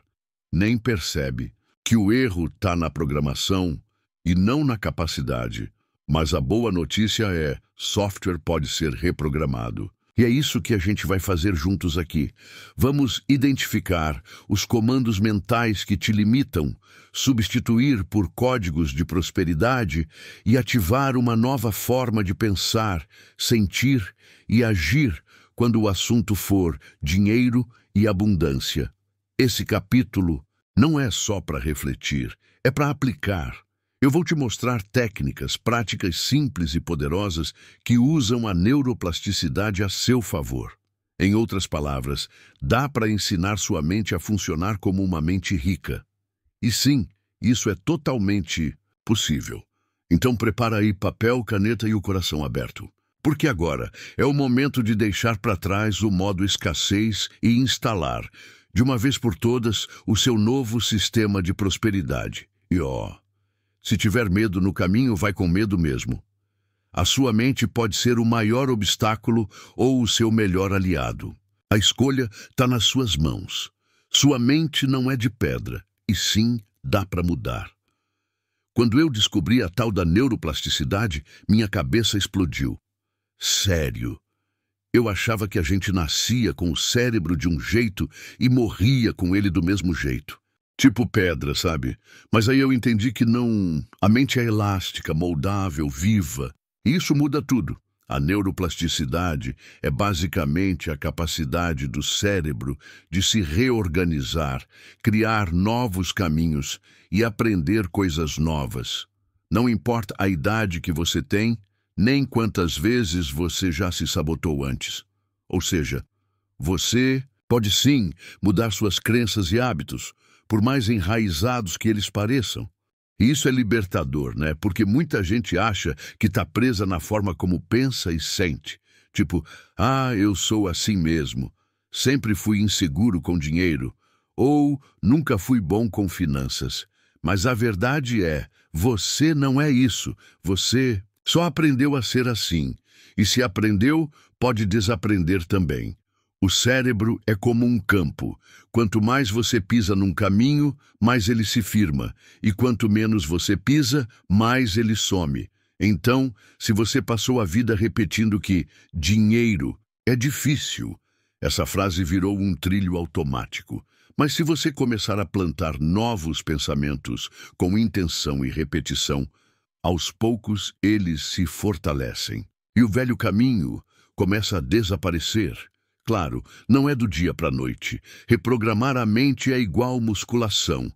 nem percebe que o erro está na programação e não na capacidade. Mas a boa notícia é, software pode ser reprogramado. E é isso que a gente vai fazer juntos aqui. Vamos identificar os comandos mentais que te limitam, substituir por códigos de prosperidade e ativar uma nova forma de pensar, sentir e agir quando o assunto for dinheiro e abundância. Esse capítulo não é só para refletir, é para aplicar. Eu vou te mostrar técnicas, práticas simples e poderosas que usam a neuroplasticidade a seu favor. Em outras palavras, dá para ensinar sua mente a funcionar como uma mente rica. E sim, isso é totalmente possível. Então prepara aí papel, caneta e o coração aberto. Porque agora é o momento de deixar para trás o modo escassez e instalar, de uma vez por todas, o seu novo sistema de prosperidade. E se tiver medo no caminho, vai com medo mesmo. A sua mente pode ser o maior obstáculo ou o seu melhor aliado. A escolha está nas suas mãos. Sua mente não é de pedra, e sim dá para mudar. Quando eu descobri a tal da neuroplasticidade, minha cabeça explodiu. Sério? Eu achava que a gente nascia com o cérebro de um jeito e morria com ele do mesmo jeito. Tipo pedra, sabe? Mas aí eu entendi que não... A mente é elástica, moldável, viva. E isso muda tudo. A neuroplasticidade é basicamente a capacidade do cérebro de se reorganizar, criar novos caminhos e aprender coisas novas. Não importa a idade que você tem, nem quantas vezes você já se sabotou antes. Ou seja, você pode sim mudar suas crenças e hábitos, por mais enraizados que eles pareçam. E isso é libertador, né? Porque muita gente acha que está presa na forma como pensa e sente. Tipo, eu sou assim mesmo. Sempre fui inseguro com dinheiro. Ou nunca fui bom com finanças. Mas a verdade é, você não é isso. Você só aprendeu a ser assim. E se aprendeu, pode desaprender também. O cérebro é como um campo. Quanto mais você pisa num caminho, mais ele se firma. E quanto menos você pisa, mais ele some. Então, se você passou a vida repetindo que dinheiro é difícil, essa frase virou um trilho automático. Mas se você começar a plantar novos pensamentos com intenção e repetição, aos poucos eles se fortalecem. E o velho caminho começa a desaparecer. Claro, não é do dia para a noite. Reprogramar a mente é igual musculação.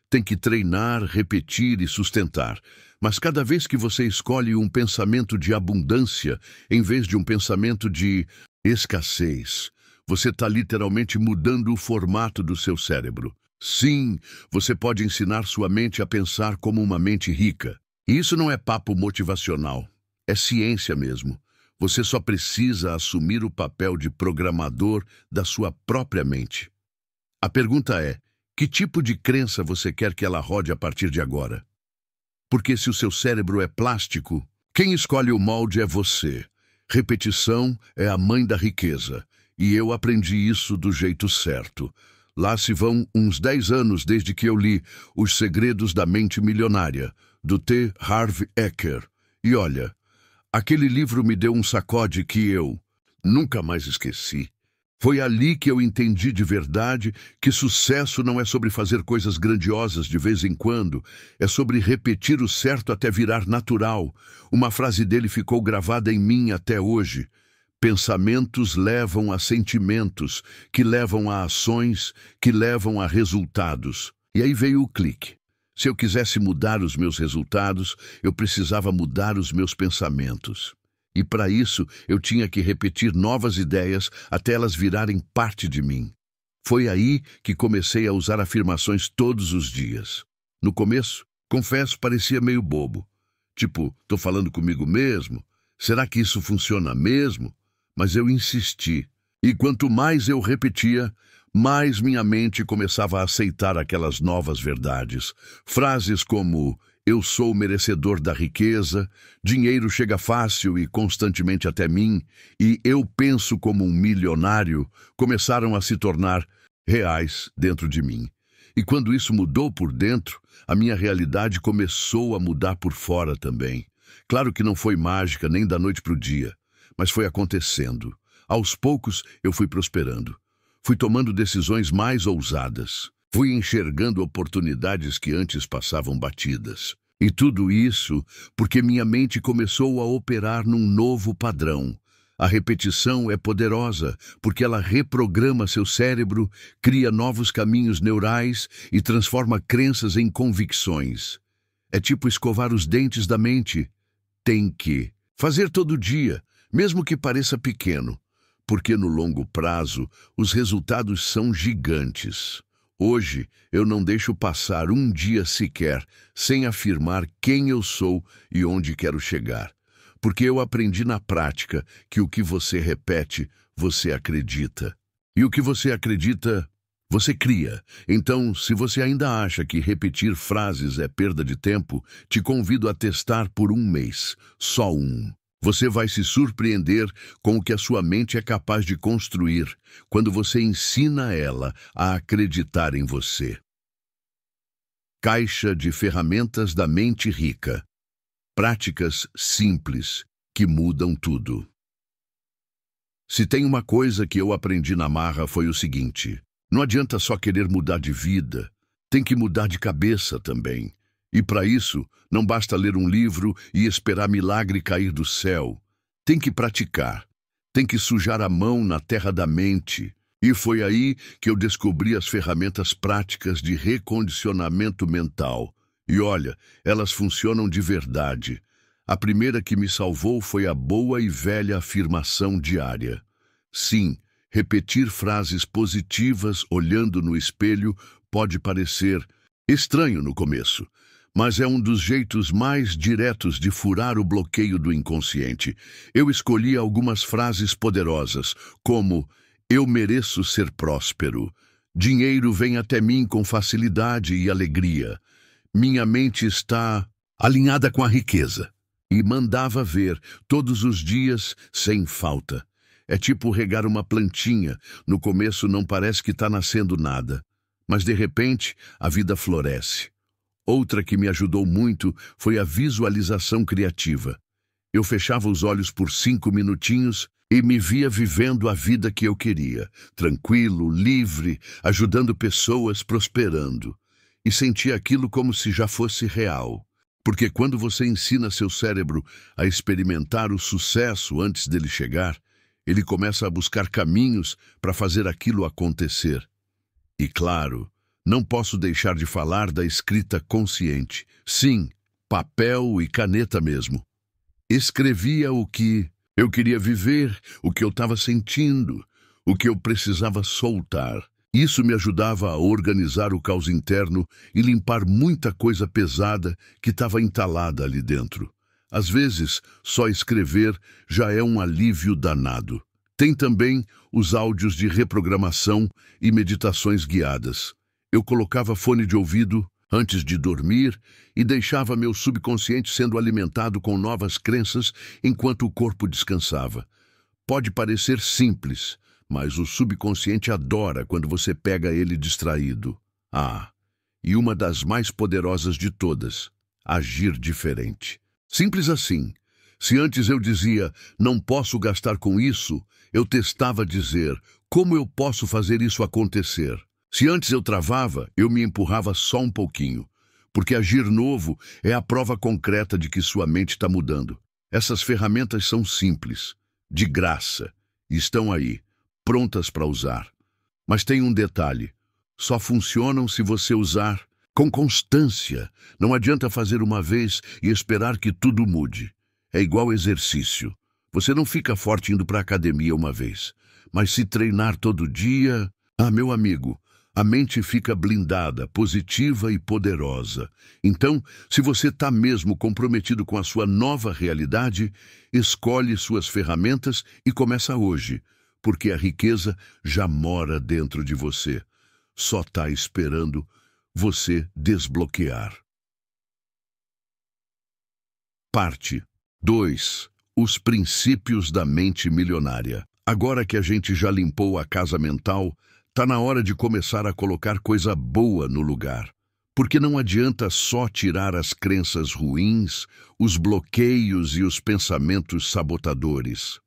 Tem que treinar, repetir e sustentar. Mas cada vez que você escolhe um pensamento de abundância, em vez de um pensamento de escassez, você está literalmente mudando o formato do seu cérebro. Sim, você pode ensinar sua mente a pensar como uma mente rica. E isso não é papo motivacional. É ciência mesmo. Você só precisa assumir o papel de programador da sua própria mente. A pergunta é, que tipo de crença você quer que ela rode a partir de agora? Porque se o seu cérebro é plástico, quem escolhe o molde é você. Repetição é a mãe da riqueza. E eu aprendi isso do jeito certo. Lá se vão uns 10 anos desde que eu li Os Segredos da Mente Milionária, do T. Harv Eker. E olha, Aquele livro me deu um sacode que eu nunca mais esqueci. Foi ali que eu entendi de verdade que sucesso não é sobre fazer coisas grandiosas de vez em quando, é sobre repetir o certo até virar natural. Uma frase dele ficou gravada em mim até hoje. Pensamentos levam a sentimentos, que levam a ações, que levam a resultados. E aí veio o clique. Se eu quisesse mudar os meus resultados, eu precisava mudar os meus pensamentos. E para isso, eu tinha que repetir novas ideias até elas virarem parte de mim. Foi aí que comecei a usar afirmações todos os dias. No começo, confesso, parecia meio bobo. Tipo, tô falando comigo mesmo? Será que isso funciona mesmo? Mas eu insisti. E quanto mais eu repetia, mais minha mente começava a aceitar aquelas novas verdades. Frases como: eu sou merecedor da riqueza, dinheiro chega fácil e constantemente até mim, e eu penso como um milionário, começaram a se tornar reais dentro de mim. E quando isso mudou por dentro, a minha realidade começou a mudar por fora também. Claro que não foi mágica nem da noite para o dia, mas foi acontecendo. Aos poucos eu fui prosperando. Fui tomando decisões mais ousadas. Fui enxergando oportunidades que antes passavam batidas. E tudo isso porque minha mente começou a operar num novo padrão. A repetição é poderosa porque ela reprograma seu cérebro, cria novos caminhos neurais e transforma crenças em convicções. É tipo escovar os dentes da mente. Tem que fazer todo dia, mesmo que pareça pequeno, porque no longo prazo os resultados são gigantes. Hoje, eu não deixo passar um dia sequer sem afirmar quem eu sou e onde quero chegar. Porque eu aprendi na prática que o que você repete, você acredita. E o que você acredita, você cria. Então, se você ainda acha que repetir frases é perda de tempo, te convido a testar por um mês. Só um. Você vai se surpreender com o que a sua mente é capaz de construir quando você ensina ela a acreditar em você. Caixa de ferramentas da mente rica. Práticas simples que mudam tudo. Se tem uma coisa que eu aprendi na marra foi o seguinte: não adianta só querer mudar de vida, tem que mudar de cabeça também. E para isso, não basta ler um livro e esperar milagre cair do céu. Tem que praticar. Tem que sujar a mão na terra da mente. E foi aí que eu descobri as ferramentas práticas de recondicionamento mental. E olha, elas funcionam de verdade. A primeira que me salvou foi a boa e velha afirmação diária. Sim, repetir frases positivas olhando no espelho pode parecer estranho no começo, mas é um dos jeitos mais diretos de furar o bloqueio do inconsciente. Eu escolhi algumas frases poderosas, como: eu mereço ser próspero, dinheiro vem até mim com facilidade e alegria, minha mente está alinhada com a riqueza. E mandava ver, todos os dias, sem falta. É tipo regar uma plantinha, no começo não parece que está nascendo nada, mas de repente a vida floresce. Outra que me ajudou muito foi a visualização criativa. Eu fechava os olhos por 5 minutinhos e me via vivendo a vida que eu queria, tranquilo, livre, ajudando pessoas, prosperando. E sentia aquilo como se já fosse real. Porque quando você ensina seu cérebro a experimentar o sucesso antes dele chegar, ele começa a buscar caminhos para fazer aquilo acontecer. E claro, não posso deixar de falar da escrita consciente. Sim, papel e caneta mesmo. Escrevia o que eu queria viver, o que eu estava sentindo, o que eu precisava soltar. Isso me ajudava a organizar o caos interno e limpar muita coisa pesada que estava entalada ali dentro. Às vezes, só escrever já é um alívio danado. Tem também os áudios de reprogramação e meditações guiadas. Eu colocava fone de ouvido antes de dormir e deixava meu subconsciente sendo alimentado com novas crenças enquanto o corpo descansava. Pode parecer simples, mas o subconsciente adora quando você pega ele distraído. E uma das mais poderosas de todas: agir diferente. Simples assim. Se antes eu dizia, não posso gastar com isso, eu testava dizer, como eu posso fazer isso acontecer? Se antes eu travava, eu me empurrava só um pouquinho, porque agir novo é a prova concreta de que sua mente está mudando. Essas ferramentas são simples, de graça, e estão aí, prontas para usar. Mas tem um detalhe, só funcionam se você usar com constância. Não adianta fazer uma vez e esperar que tudo mude. É igual exercício. Você não fica forte indo para a academia uma vez, mas se treinar todo dia... meu amigo, a mente fica blindada, positiva e poderosa. Então, se você está mesmo comprometido com a sua nova realidade, escolhe suas ferramentas e começa hoje, porque a riqueza já mora dentro de você. Só está esperando você desbloquear. Parte 2. Os princípios da mente milionária. Agora que a gente já limpou a casa mental, tá na hora de começar a colocar coisa boa no lugar. Porque não adianta só tirar as crenças ruins, os bloqueios e os pensamentos sabotadores.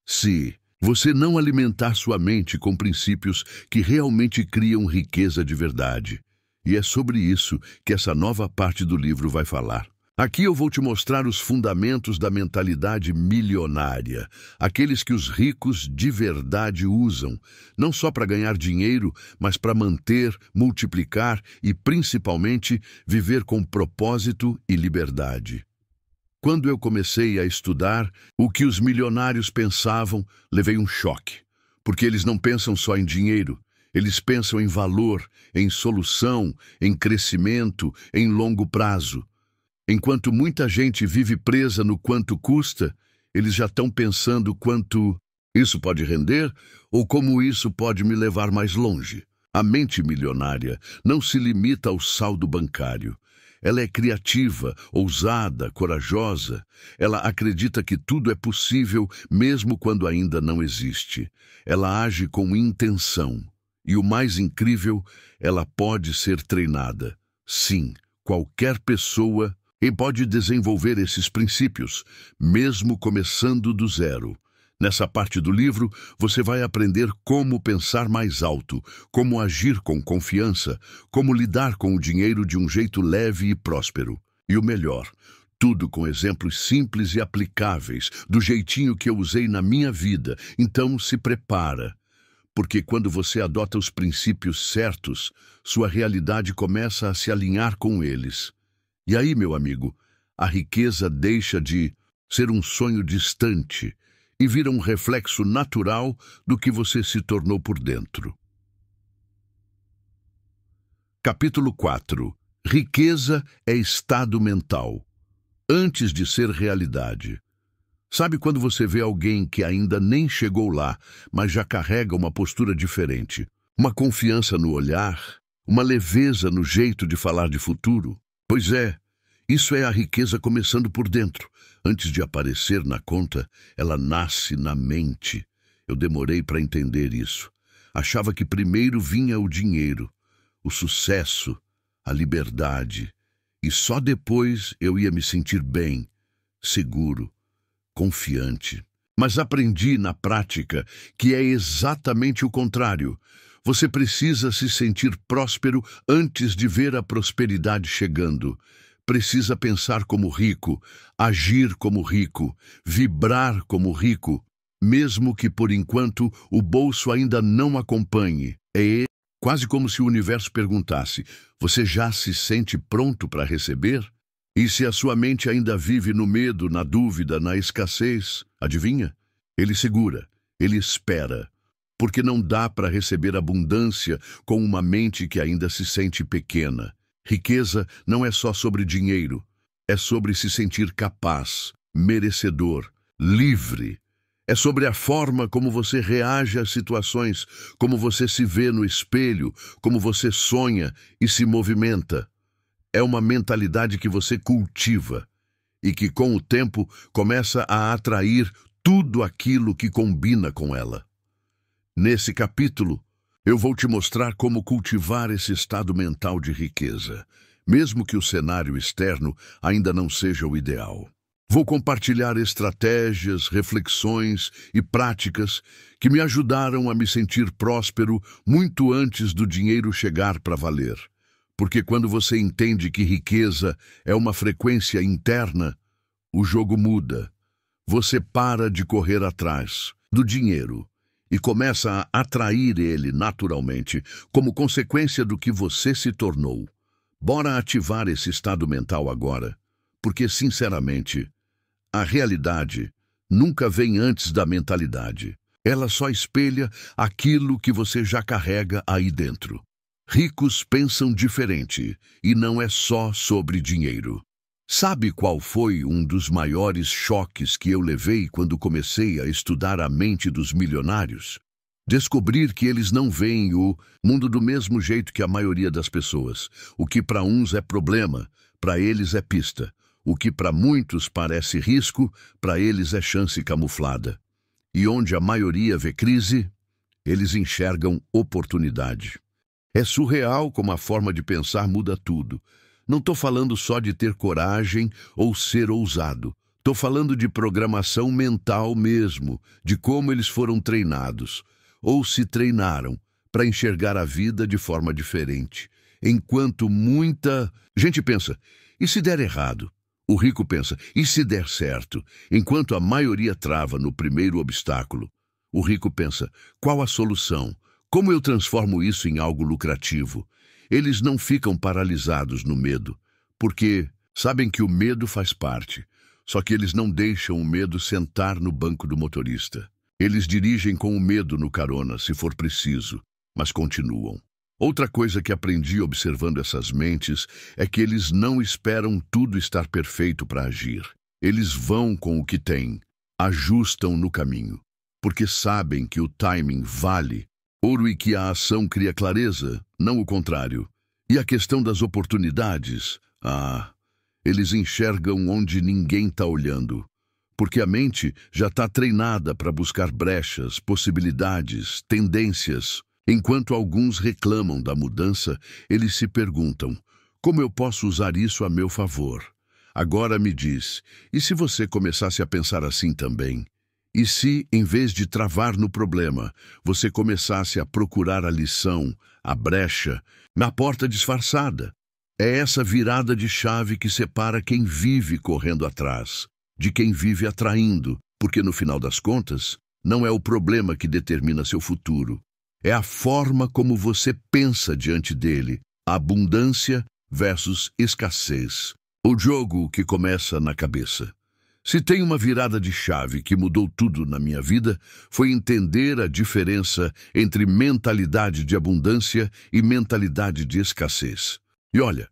Se você não alimentar sua mente com princípios que realmente criam riqueza de verdade. E é sobre isso que essa nova parte do livro vai falar. Aqui eu vou te mostrar os fundamentos da mentalidade milionária, aqueles que os ricos de verdade usam, não só para ganhar dinheiro, mas para manter, multiplicar e, principalmente, viver com propósito e liberdade. Quando eu comecei a estudar o que os milionários pensavam, levei um choque, porque eles não pensam só em dinheiro, eles pensam em valor, em solução, em crescimento, em longo prazo. Enquanto muita gente vive presa no quanto custa, eles já estão pensando quanto isso pode render ou como isso pode me levar mais longe. A mente milionária não se limita ao saldo bancário. Ela é criativa, ousada, corajosa. Ela acredita que tudo é possível mesmo quando ainda não existe. Ela age com intenção. E o mais incrível, ela pode ser treinada. Sim, qualquer pessoa pode desenvolver esses princípios, mesmo começando do zero. Nessa parte do livro, você vai aprender como pensar mais alto, como agir com confiança, como lidar com o dinheiro de um jeito leve e próspero. E o melhor, tudo com exemplos simples e aplicáveis, do jeitinho que eu usei na minha vida. Então se prepara, porque quando você adota os princípios certos, sua realidade começa a se alinhar com eles. E aí, meu amigo, a riqueza deixa de ser um sonho distante e vira um reflexo natural do que você se tornou por dentro. Capítulo 4. Riqueza é estado mental, antes de ser realidade. Sabe quando você vê alguém que ainda nem chegou lá, mas já carrega uma postura diferente, uma confiança no olhar, uma leveza no jeito de falar de futuro? Pois é, isso é a riqueza começando por dentro. Antes de aparecer na conta, ela nasce na mente. Eu demorei para entender isso. Achava que primeiro vinha o dinheiro, o sucesso, a liberdade, e só depois eu ia me sentir bem, seguro, confiante. Mas aprendi na prática que é exatamente o contrário. Você precisa se sentir próspero antes de ver a prosperidade chegando. Precisa pensar como rico, agir como rico, vibrar como rico, mesmo que por enquanto o bolso ainda não acompanhe. É quase como se o universo perguntasse: você já se sente pronto para receber? E se a sua mente ainda vive no medo, na dúvida, na escassez, adivinha? Ele segura, ele espera, porque não dá para receber abundância com uma mente que ainda se sente pequena. Riqueza não é só sobre dinheiro, é sobre se sentir capaz, merecedor, livre. É sobre a forma como você reage às situações, como você se vê no espelho, como você sonha e se movimenta. É uma mentalidade que você cultiva e que, com o tempo, começa a atrair tudo aquilo que combina com ela. Nesse capítulo, eu vou te mostrar como cultivar esse estado mental de riqueza, mesmo que o cenário externo ainda não seja o ideal. Vou compartilhar estratégias, reflexões e práticas que me ajudaram a me sentir próspero muito antes do dinheiro chegar para valer. Porque quando você entende que riqueza é uma frequência interna, o jogo muda. Você para de correr atrás do dinheiro e começa a atrair ele naturalmente, como consequência do que você se tornou. Bora ativar esse estado mental agora, porque, sinceramente, a realidade nunca vem antes da mentalidade. Ela só espelha aquilo que você já carrega aí dentro. Ricos pensam diferente e não é só sobre dinheiro. Sabe qual foi um dos maiores choques que eu levei quando comecei a estudar a mente dos milionários? Descobrir que eles não veem o mundo do mesmo jeito que a maioria das pessoas. O que para uns é problema, para eles é pista. O que para muitos parece risco, para eles é chance camuflada. E onde a maioria vê crise, eles enxergam oportunidade. É surreal como a forma de pensar muda tudo. Não estou falando só de ter coragem ou ser ousado. Estou falando de programação mental mesmo, de como eles foram treinados, ou se treinaram, para enxergar a vida de forma diferente. Enquanto muita gente pensa, e se der errado? O rico pensa, e se der certo? Enquanto a maioria trava no primeiro obstáculo, o rico pensa, qual a solução? Como eu transformo isso em algo lucrativo? Eles não ficam paralisados no medo, porque sabem que o medo faz parte, só que eles não deixam o medo sentar no banco do motorista. Eles dirigem com o medo no carona, se for preciso, mas continuam. Outra coisa que aprendi observando essas mentes é que eles não esperam tudo estar perfeito para agir. Eles vão com o que têm, ajustam no caminho, porque sabem que o timing vale ouro e que a ação cria clareza, não o contrário. E a questão das oportunidades? Eles enxergam onde ninguém está olhando, porque a mente já está treinada para buscar brechas, possibilidades, tendências. Enquanto alguns reclamam da mudança, eles se perguntam, como eu posso usar isso a meu favor? Agora me diz, e se você começasse a pensar assim também? E se, em vez de travar no problema, você começasse a procurar a lição, a brecha, na porta disfarçada? É essa virada de chave que separa quem vive correndo atrás de quem vive atraindo, porque no final das contas, não é o problema que determina seu futuro. É a forma como você pensa diante dele, abundância versus escassez. O jogo que começa na cabeça. Se tem uma virada de chave que mudou tudo na minha vida, foi entender a diferença entre mentalidade de abundância e mentalidade de escassez. E olha,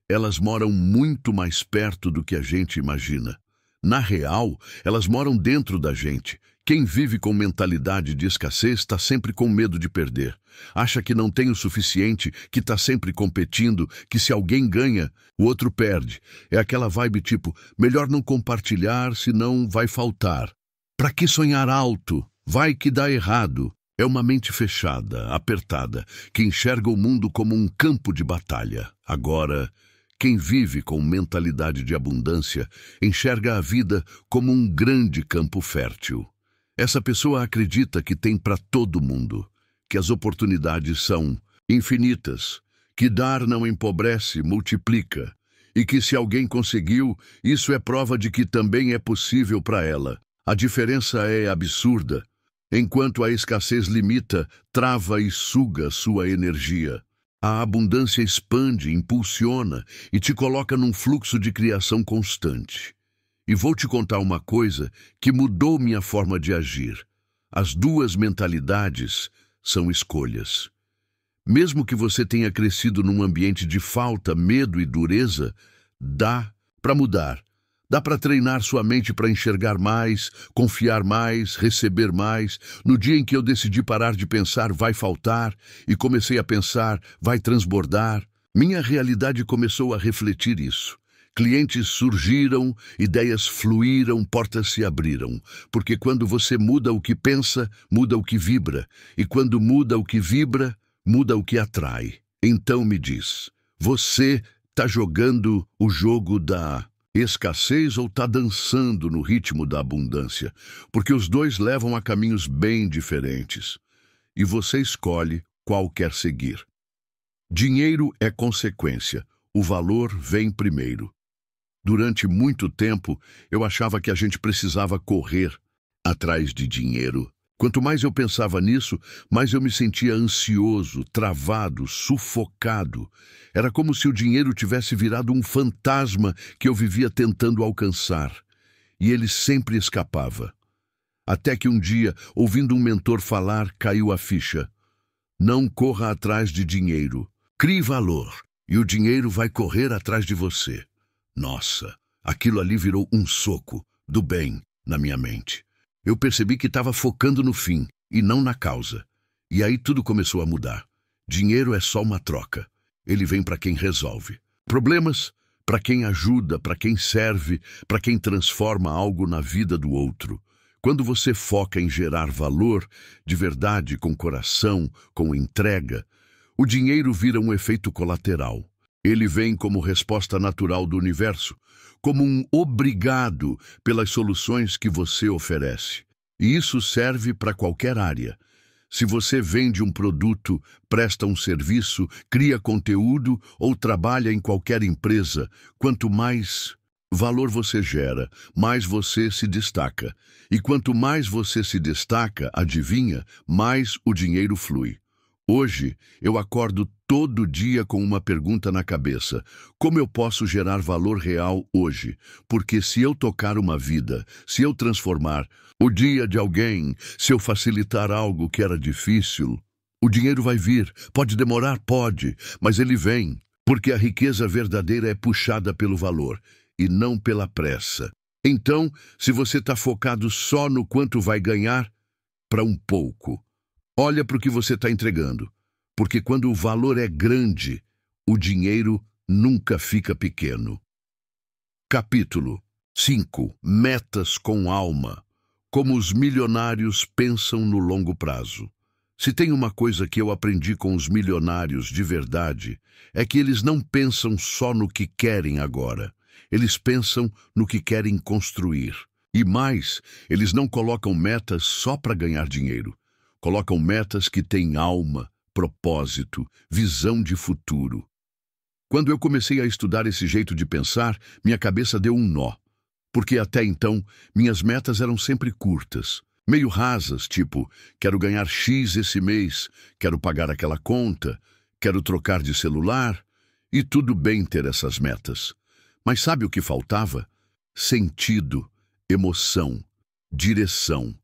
elas moram muito mais perto do que a gente imagina. Na real, elas moram dentro da gente. Quem vive com mentalidade de escassez está sempre com medo de perder. Acha que não tem o suficiente, que está sempre competindo, que se alguém ganha, o outro perde. É aquela vibe tipo, melhor não compartilhar, senão vai faltar. Pra que sonhar alto? Vai que dá errado. É uma mente fechada, apertada, que enxerga o mundo como um campo de batalha. Agora, quem vive com mentalidade de abundância enxerga a vida como um grande campo fértil. Essa pessoa acredita que tem para todo mundo, que as oportunidades são infinitas, que dar não empobrece, multiplica, e que se alguém conseguiu, isso é prova de que também é possível para ela. A diferença é absurda. Enquanto a escassez limita, trava e suga sua energia. A abundância expande, impulsiona e te coloca num fluxo de criação constante. E vou te contar uma coisa que mudou minha forma de agir. As duas mentalidades são escolhas. Mesmo que você tenha crescido num ambiente de falta, medo e dureza, dá para mudar. Dá para treinar sua mente para enxergar mais, confiar mais, receber mais. No dia em que eu decidi parar de pensar vai faltar e comecei a pensar vai transbordar, minha realidade começou a refletir isso. Clientes surgiram, ideias fluíram, portas se abriram. Porque quando você muda o que pensa, muda o que vibra. E quando muda o que vibra, muda o que atrai. Então me diz, você está jogando o jogo da escassez ou está dançando no ritmo da abundância, porque os dois levam a caminhos bem diferentes. E você escolhe qual quer seguir. Dinheiro é consequência, o valor vem primeiro. Durante muito tempo, eu achava que a gente precisava correr atrás de dinheiro. Quanto mais eu pensava nisso, mais eu me sentia ansioso, travado, sufocado. Era como se o dinheiro tivesse virado um fantasma que eu vivia tentando alcançar. E ele sempre escapava. Até que um dia, ouvindo um mentor falar, caiu a ficha. Não corra atrás de dinheiro. Crie valor, e o dinheiro vai correr atrás de você. Nossa, aquilo ali virou um soco do bem na minha mente. Eu percebi que estava focando no fim e não na causa. E aí tudo começou a mudar. Dinheiro é só uma troca. Ele vem para quem resolve. Problemas, para quem ajuda, para quem serve, para quem transforma algo na vida do outro. Quando você foca em gerar valor, de verdade, com coração, com entrega, o dinheiro vira um efeito colateral. Ele vem como resposta natural do universo, como um obrigado pelas soluções que você oferece. E isso serve para qualquer área. Se você vende um produto, presta um serviço, cria conteúdo ou trabalha em qualquer empresa, quanto mais valor você gera, mais você se destaca. E quanto mais você se destaca, adivinha, mais o dinheiro flui. Hoje, eu acordo todo dia com uma pergunta na cabeça. Como eu posso gerar valor real hoje? Porque se eu tocar uma vida, se eu transformar o dia de alguém, se eu facilitar algo que era difícil, o dinheiro vai vir. Pode demorar? Pode, mas ele vem. Porque a riqueza verdadeira é puxada pelo valor e não pela pressa. Então, se você está focado só no quanto vai ganhar, para um pouco. Olha para o que você está entregando, porque quando o valor é grande, o dinheiro nunca fica pequeno. Capítulo 5. Metas com alma. Como os milionários pensam no longo prazo. Se tem uma coisa que eu aprendi com os milionários de verdade, é que eles não pensam só no que querem agora. Eles pensam no que querem construir. E mais, eles não colocam metas só para ganhar dinheiro. Colocam metas que têm alma, propósito, visão de futuro. Quando eu comecei a estudar esse jeito de pensar, minha cabeça deu um nó. Porque até então, minhas metas eram sempre curtas, meio rasas, tipo, quero ganhar X esse mês, quero pagar aquela conta, quero trocar de celular, e tudo bem ter essas metas. Mas sabe o que faltava? Sentido, emoção, direção.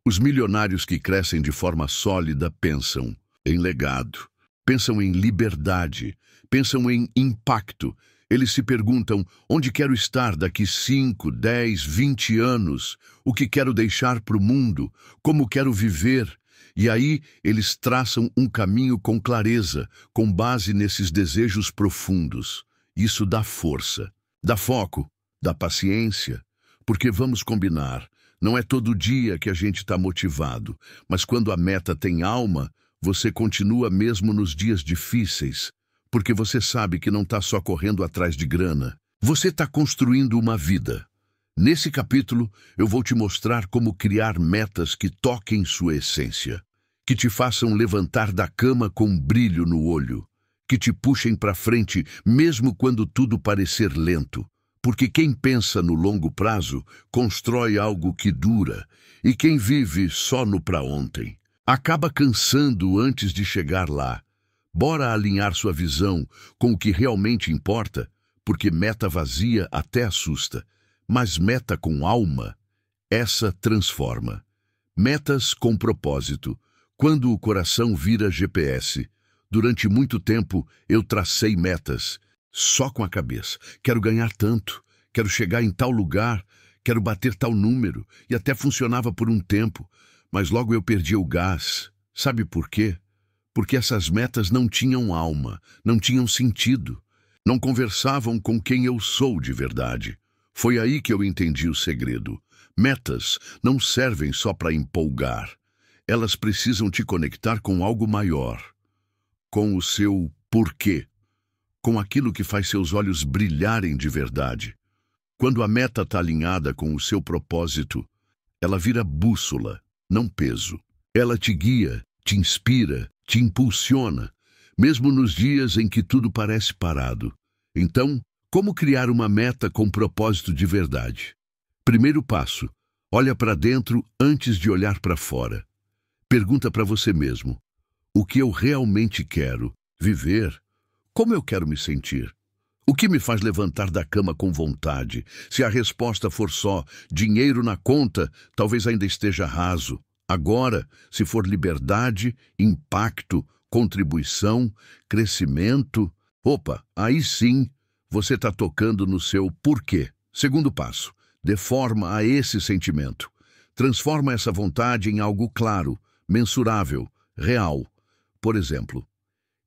Os milionários que crescem de forma sólida pensam em legado, pensam em liberdade, pensam em impacto. Eles se perguntam onde quero estar daqui 5, 10, 20 anos, o que quero deixar para o mundo, como quero viver. E aí eles traçam um caminho com clareza, com base nesses desejos profundos. Isso dá força, dá foco, dá paciência, porque vamos combinar. Não é todo dia que a gente está motivado, mas quando a meta tem alma, você continua mesmo nos dias difíceis, porque você sabe que não está só correndo atrás de grana. Você está construindo uma vida. Nesse capítulo, eu vou te mostrar como criar metas que toquem sua essência, que te façam levantar da cama com brilho no olho, que te puxem para frente mesmo quando tudo parecer lento. Porque quem pensa no longo prazo constrói algo que dura, e quem vive só no pra ontem acaba cansando antes de chegar lá. Bora alinhar sua visão com o que realmente importa, porque meta vazia até assusta, mas meta com alma, essa transforma. Metas com propósito. Quando o coração vira GPS, durante muito tempo eu tracei metas, só com a cabeça. Quero ganhar tanto, quero chegar em tal lugar, quero bater tal número, e até funcionava por um tempo, mas logo eu perdi o gás. Sabe por quê? Porque essas metas não tinham alma, não tinham sentido, não conversavam com quem eu sou de verdade. Foi aí que eu entendi o segredo. Metas não servem só para empolgar. Elas precisam te conectar com algo maior, com o seu porquê, com aquilo que faz seus olhos brilharem de verdade. Quando a meta está alinhada com o seu propósito, ela vira bússola, não peso. Ela te guia, te inspira, te impulsiona, mesmo nos dias em que tudo parece parado. Então, como criar uma meta com propósito de verdade? Primeiro passo: olha para dentro antes de olhar para fora. Pergunta para você mesmo: o que eu realmente quero viver? Como eu quero me sentir? O que me faz levantar da cama com vontade? Se a resposta for só dinheiro na conta, talvez ainda esteja raso. Agora, se for liberdade, impacto, contribuição, crescimento, opa, aí sim você está tocando no seu porquê. Segundo passo: dê forma a esse sentimento. Transforma essa vontade em algo claro, mensurável, real. Por exemplo,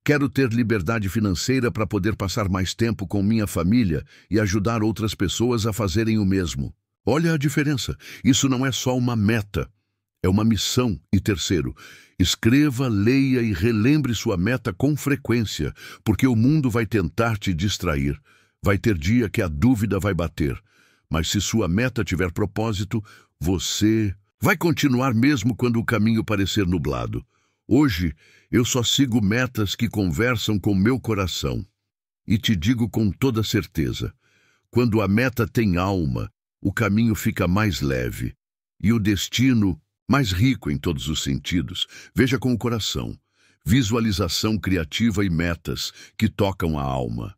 quero ter liberdade financeira para poder passar mais tempo com minha família e ajudar outras pessoas a fazerem o mesmo. Olha a diferença. Isso não é só uma meta, é uma missão. E terceiro, escreva, leia e relembre sua meta com frequência, porque o mundo vai tentar te distrair. Vai ter dia que a dúvida vai bater. Mas se sua meta tiver propósito, você vai continuar mesmo quando o caminho parecer nublado. Hoje, eu só sigo metas que conversam com meu coração. E te digo com toda certeza, quando a meta tem alma, o caminho fica mais leve e o destino mais rico em todos os sentidos. Veja com o coração. Visualização criativa e metas que tocam a alma.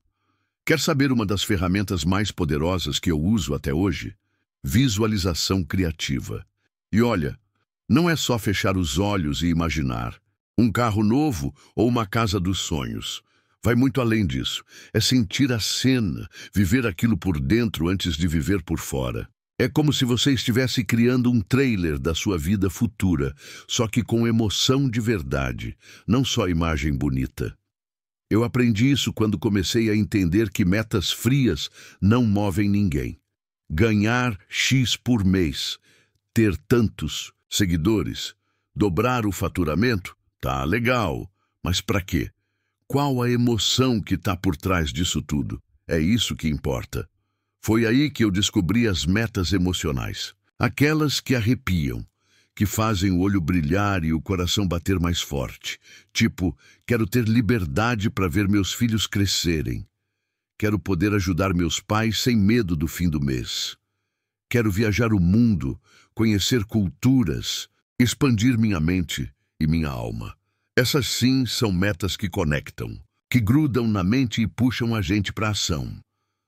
Quer saber uma das ferramentas mais poderosas que eu uso até hoje? Visualização criativa. E olha, não é só fechar os olhos e imaginar um carro novo ou uma casa dos sonhos. Vai muito além disso. É sentir a cena, viver aquilo por dentro antes de viver por fora. É como se você estivesse criando um trailer da sua vida futura, só que com emoção de verdade, não só imagem bonita. Eu aprendi isso quando comecei a entender que metas frias não movem ninguém. Ganhar X por mês, ter tantos seguidores, dobrar o faturamento, tá legal, mas para quê? Qual a emoção que está por trás disso tudo? É isso que importa. Foi aí que eu descobri as metas emocionais. Aquelas que arrepiam, que fazem o olho brilhar e o coração bater mais forte. Tipo, quero ter liberdade para ver meus filhos crescerem. Quero poder ajudar meus pais sem medo do fim do mês. Quero viajar o mundo, conhecer culturas, expandir minha mente e minha alma. Essas sim são metas que conectam, que grudam na mente e puxam a gente para a ação.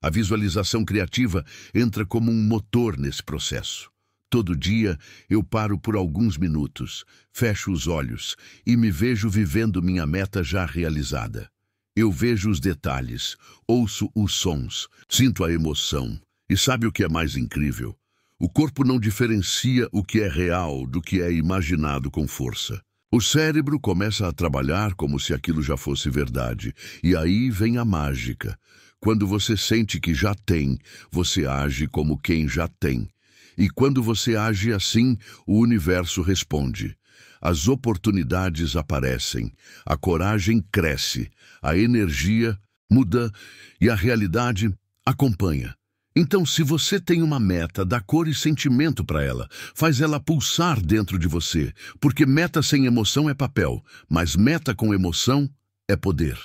A visualização criativa entra como um motor nesse processo. Todo dia eu paro por alguns minutos, fecho os olhos e me vejo vivendo minha meta já realizada. Eu vejo os detalhes, ouço os sons, sinto a emoção. E sabe o que é mais incrível? O corpo não diferencia o que é real do que é imaginado com força. O cérebro começa a trabalhar como se aquilo já fosse verdade. E aí vem a mágica. Quando você sente que já tem, você age como quem já tem. E quando você age assim, o universo responde. As oportunidades aparecem, a coragem cresce, a energia muda e a realidade acompanha. Então, se você tem uma meta, dá cor e sentimento para ela, faz ela pulsar dentro de você, porque meta sem emoção é papel, mas meta com emoção é poder.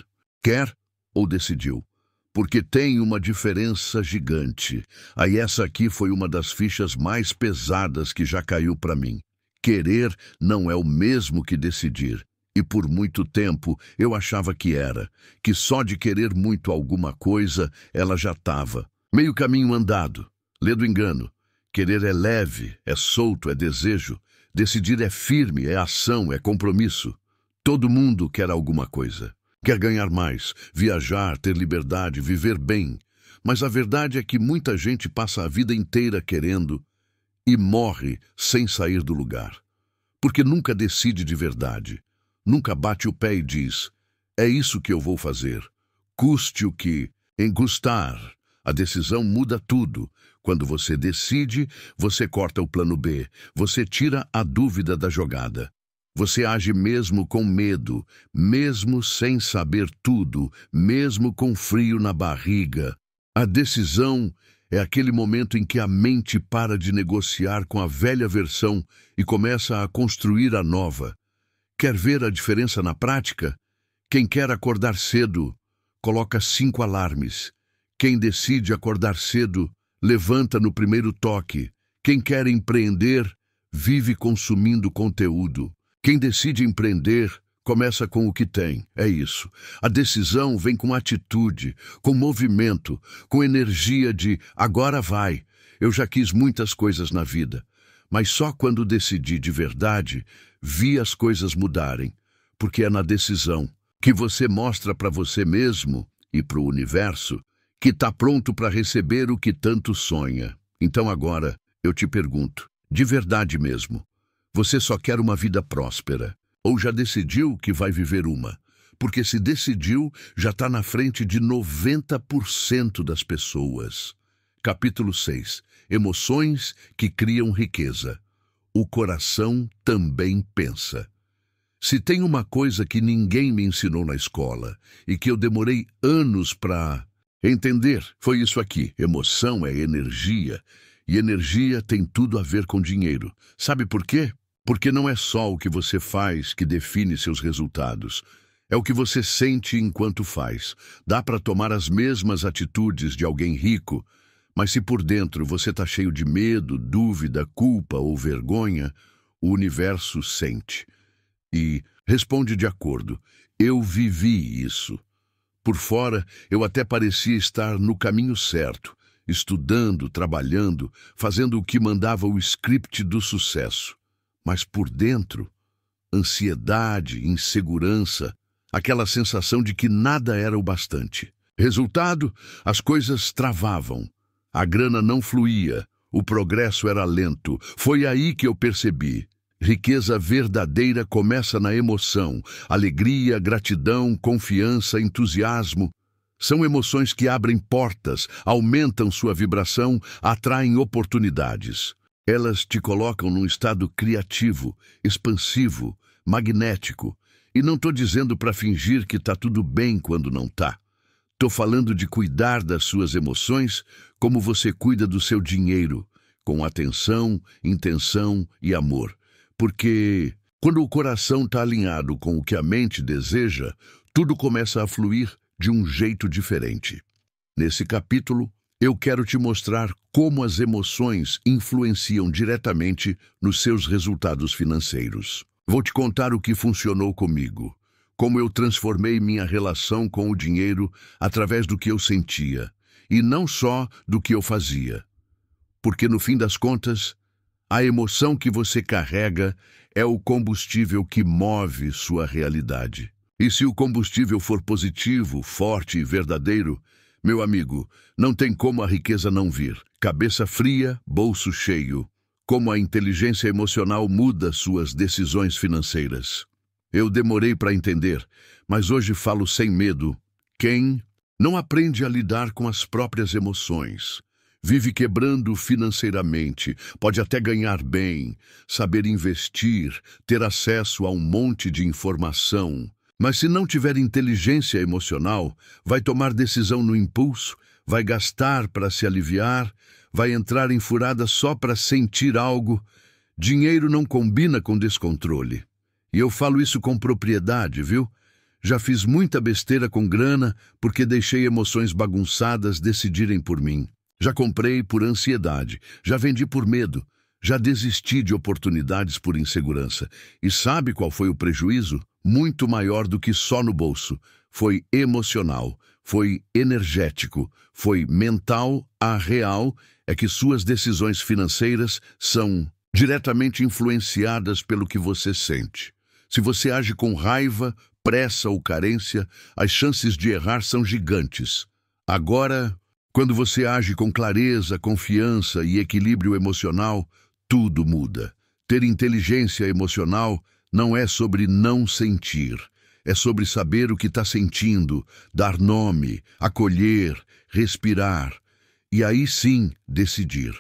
Quer ou decidiu? Porque tem uma diferença gigante. Aí essa aqui foi uma das fichas mais pesadas que já caiu para mim. Querer não é o mesmo que decidir. E por muito tempo eu achava que era, que só de querer muito alguma coisa ela já estava. Meio caminho andado. Lê do engano. Querer é leve, é solto, é desejo. Decidir é firme, é ação, é compromisso. Todo mundo quer alguma coisa. Quer ganhar mais, viajar, ter liberdade, viver bem. Mas a verdade é que muita gente passa a vida inteira querendo e morre sem sair do lugar. Porque nunca decide de verdade. Nunca bate o pé e diz, é isso que eu vou fazer. Custe o que custar. A decisão muda tudo. Quando você decide, você corta o plano B. Você tira a dúvida da jogada. Você age mesmo com medo, mesmo sem saber tudo, mesmo com frio na barriga. A decisão É aquele momento em que a mente para de negociar com a velha versão e começa a construir a nova. Quer ver a diferença na prática? Quem quer acordar cedo, coloca 5 alarmes. Quem decide acordar cedo, levanta no primeiro toque. Quem quer empreender, vive consumindo conteúdo. Quem decide empreender, começa com o que tem. É isso. A decisão vem com atitude, com movimento, com energia de agora vai. Eu já quis muitas coisas na vida, mas só quando decidi de verdade, vi as coisas mudarem. Porque é na decisão que você mostra para você mesmo e para o universo que está pronto para receber o que tanto sonha. Então agora, eu te pergunto, de verdade mesmo, você só quer uma vida próspera? Ou já decidiu que vai viver uma? Porque se decidiu, já está na frente de 90% das pessoas. Capítulo 6. Emoções que criam riqueza. O coração também pensa. Se tem uma coisa que ninguém me ensinou na escola e que eu demorei anos para entender, foi isso aqui. Emoção é energia e energia tem tudo a ver com dinheiro. Sabe por quê? Porque não é só o que você faz que define seus resultados. É o que você sente enquanto faz. Dá para tomar as mesmas atitudes de alguém rico, mas se por dentro você está cheio de medo, dúvida, culpa ou vergonha, o universo sente. E responde de acordo. Eu vivi isso. Por fora, eu até parecia estar no caminho certo, estudando, trabalhando, fazendo o que mandava o script do sucesso. Mas por dentro, ansiedade, insegurança, aquela sensação de que nada era o bastante. Resultado, as coisas travavam, a grana não fluía, o progresso era lento. Foi aí que eu percebi. Riqueza verdadeira começa na emoção, alegria, gratidão, confiança, entusiasmo. São emoções que abrem portas, aumentam sua vibração, atraem oportunidades. Elas te colocam num estado criativo, expansivo, magnético. E não estou dizendo para fingir que está tudo bem quando não está. Estou falando de cuidar das suas emoções como você cuida do seu dinheiro, com atenção, intenção e amor. Porque quando o coração está alinhado com o que a mente deseja, tudo começa a fluir de um jeito diferente. Nesse capítulo, eu quero te mostrar como as emoções influenciam diretamente nos seus resultados financeiros. Vou te contar o que funcionou comigo, como eu transformei minha relação com o dinheiro através do que eu sentia, e não só do que eu fazia. Porque no fim das contas, a emoção que você carrega é o combustível que move sua realidade. E se o combustível for positivo, forte e verdadeiro, meu amigo, não tem como a riqueza não vir. Cabeça fria, bolso cheio. Como a inteligência emocional muda suas decisões financeiras. Eu demorei para entender, mas hoje falo sem medo. Quem não aprende a lidar com as próprias emoções, vive quebrando financeiramente, pode até ganhar bem, saber investir, ter acesso a um monte de informação. Mas se não tiver inteligência emocional, vai tomar decisão no impulso, vai gastar para se aliviar, vai entrar em furada só para sentir algo. Dinheiro não combina com descontrole. E eu falo isso com propriedade, viu? Já fiz muita besteira com grana porque deixei emoções bagunçadas decidirem por mim. Já comprei por ansiedade, já vendi por medo, já desisti de oportunidades por insegurança. E sabe qual foi o prejuízo? Muito maior do que só no bolso. Foi emocional, foi energético, foi mental. A real é que suas decisões financeiras são diretamente influenciadas pelo que você sente. Se você age com raiva, pressa ou carência, as chances de errar são gigantes. Agora, quando você age com clareza, confiança e equilíbrio emocional, tudo muda. Ter inteligência emocional não é sobre não sentir, é sobre saber o que está sentindo, dar nome, acolher, respirar, e aí sim decidir.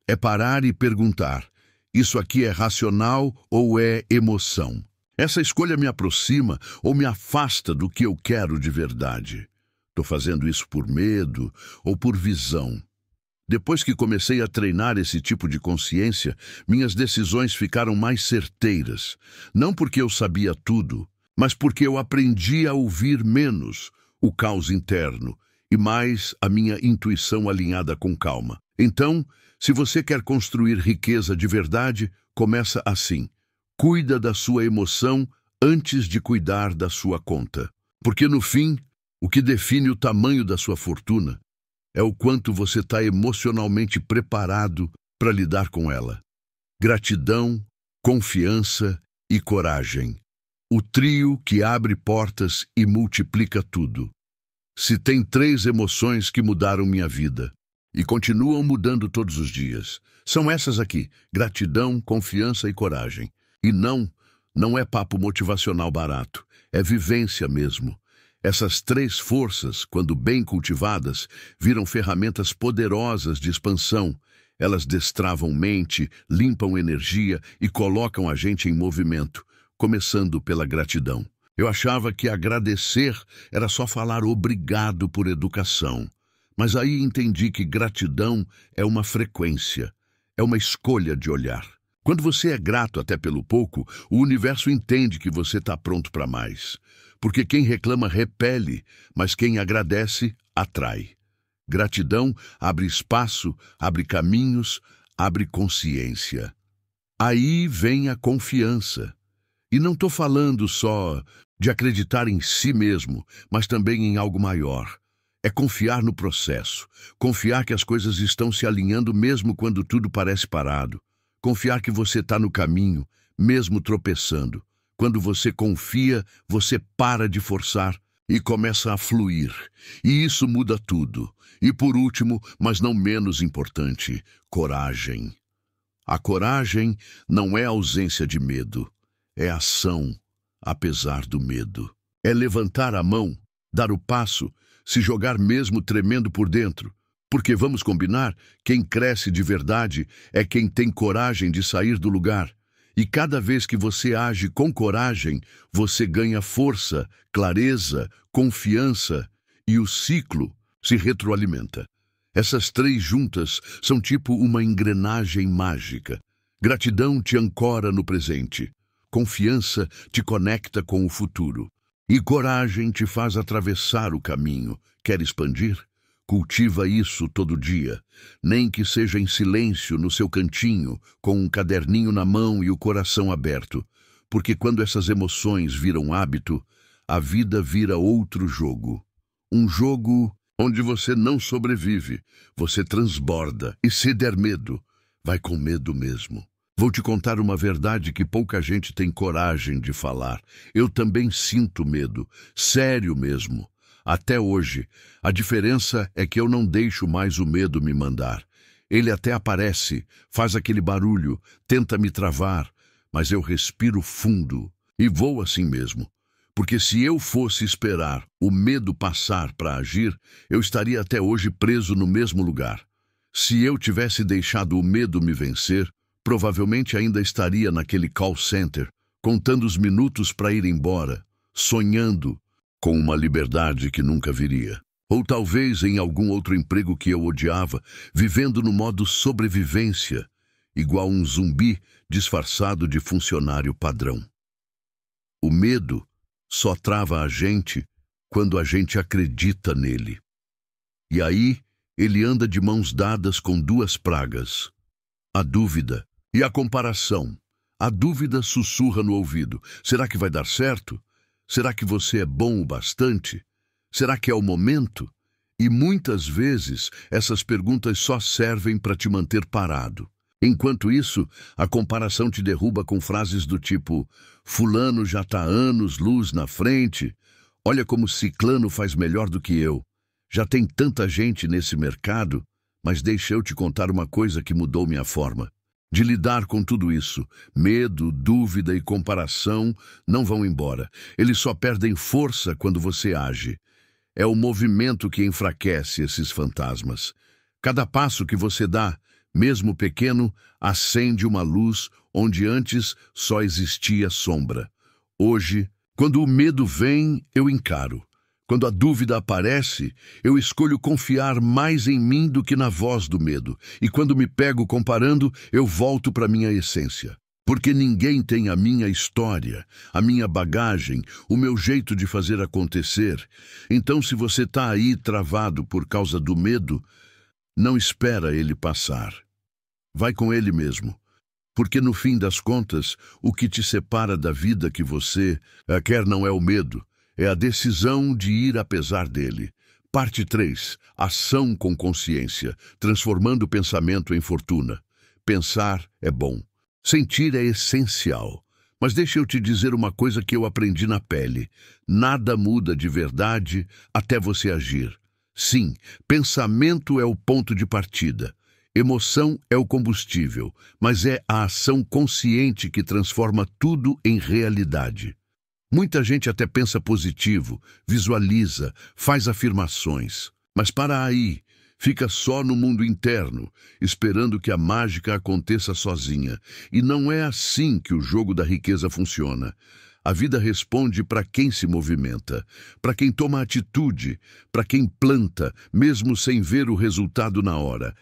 É parar e perguntar, isso aqui é racional ou é emoção? Essa escolha me aproxima ou me afasta do que eu quero de verdade? Estou fazendo isso por medo ou por visão? Depois que comecei a treinar esse tipo de consciência, minhas decisões ficaram mais certeiras. Não porque eu sabia tudo, mas porque eu aprendi a ouvir menos o caos interno e mais a minha intuição alinhada com calma. Então, se você quer construir riqueza de verdade, começa assim. Cuida da sua emoção antes de cuidar da sua conta. Porque no fim, o que define o tamanho da sua fortuna é o quanto você está emocionalmente preparado para lidar com ela. Gratidão, confiança e coragem. O trio que abre portas e multiplica tudo. Se tem 3 emoções que mudaram minha vida e continuam mudando todos os dias, são essas aqui: gratidão, confiança e coragem. E não é papo motivacional barato, é vivência mesmo. Essas 3 forças, quando bem cultivadas, viram ferramentas poderosas de expansão. Elas destravam mente, limpam energia e colocam a gente em movimento, começando pela gratidão. Eu achava que agradecer era só falar obrigado por educação. Mas aí entendi que gratidão é uma frequência, é uma escolha de olhar. Quando você é grato até pelo pouco, o universo entende que você está pronto para mais. Porque quem reclama repele, mas quem agradece atrai. Gratidão abre espaço, abre caminhos, abre consciência. Aí vem a confiança. E não estou falando só de acreditar em si mesmo, mas também em algo maior. É confiar no processo, confiar que as coisas estão se alinhando mesmo quando tudo parece parado. Confiar que você está no caminho, mesmo tropeçando. Quando você confia, você para de forçar e começa a fluir. E isso muda tudo. E por último, mas não menos importante, coragem. A coragem não é ausência de medo, é ação, apesar do medo. É levantar a mão, dar o passo, se jogar mesmo tremendo por dentro. Porque vamos combinar, quem cresce de verdade é quem tem coragem de sair do lugar. E cada vez que você age com coragem, você ganha força, clareza, confiança e o ciclo se retroalimenta. Essas 3 juntas são tipo uma engrenagem mágica. Gratidão te ancora no presente. Confiança te conecta com o futuro. E coragem te faz atravessar o caminho. Quer expandir? Cultiva isso todo dia, nem que seja em silêncio no seu cantinho, com um caderninho na mão e o coração aberto, porque quando essas emoções viram hábito, a vida vira outro jogo. Um jogo onde você não sobrevive, você transborda, e se der medo, vai com medo mesmo. Vou te contar uma verdade que pouca gente tem coragem de falar. Eu também sinto medo, sério mesmo. Até hoje, a diferença é que eu não deixo mais o medo me mandar. Ele até aparece, faz aquele barulho, tenta me travar, mas eu respiro fundo e vou assim mesmo. Porque se eu fosse esperar o medo passar para agir, eu estaria até hoje preso no mesmo lugar. Se eu tivesse deixado o medo me vencer, provavelmente ainda estaria naquele call center, contando os minutos para ir embora, sonhando com uma liberdade que nunca viria. Ou talvez em algum outro emprego que eu odiava, vivendo no modo sobrevivência, igual um zumbi disfarçado de funcionário padrão. O medo só trava a gente quando a gente acredita nele. E aí ele anda de mãos dadas com 2 pragas: a dúvida e a comparação. A dúvida sussurra no ouvido: será que vai dar certo? Será que você é bom o bastante? Será que é o momento? E muitas vezes essas perguntas só servem para te manter parado. Enquanto isso, a comparação te derruba com frases do tipo: fulano já está anos-luz na frente, olha como ciclano faz melhor do que eu. Já tem tanta gente nesse mercado, mas deixa eu te contar uma coisa que mudou minha forma de lidar com tudo isso. Medo, dúvida e comparação não vão embora. Eles só perdem força quando você age. É o movimento que enfraquece esses fantasmas. Cada passo que você dá, mesmo pequeno, acende uma luz onde antes só existia sombra. Hoje, quando o medo vem, eu encaro. Quando a dúvida aparece, eu escolho confiar mais em mim do que na voz do medo. E quando me pego comparando, eu volto para minha essência. Porque ninguém tem a minha história, a minha bagagem, o meu jeito de fazer acontecer. Então, se você está aí travado por causa do medo, não espera ele passar. Vai com ele mesmo. Porque no fim das contas, o que te separa da vida que você quer não é o medo, é a decisão de ir apesar dele. Parte 3. Ação com consciência, transformando o pensamento em fortuna. Pensar é bom. Sentir é essencial. Mas deixa eu te dizer uma coisa que eu aprendi na pele. Nada muda de verdade até você agir. Sim, pensamento é o ponto de partida. Emoção é o combustível, mas é a ação consciente que transforma tudo em realidade. Muita gente até pensa positivo, visualiza, faz afirmações, mas para aí, fica só no mundo interno, esperando que a mágica aconteça sozinha. E não é assim que o jogo da riqueza funciona. A vida responde para quem se movimenta, para quem toma atitude, para quem planta, mesmo sem ver o resultado na hora.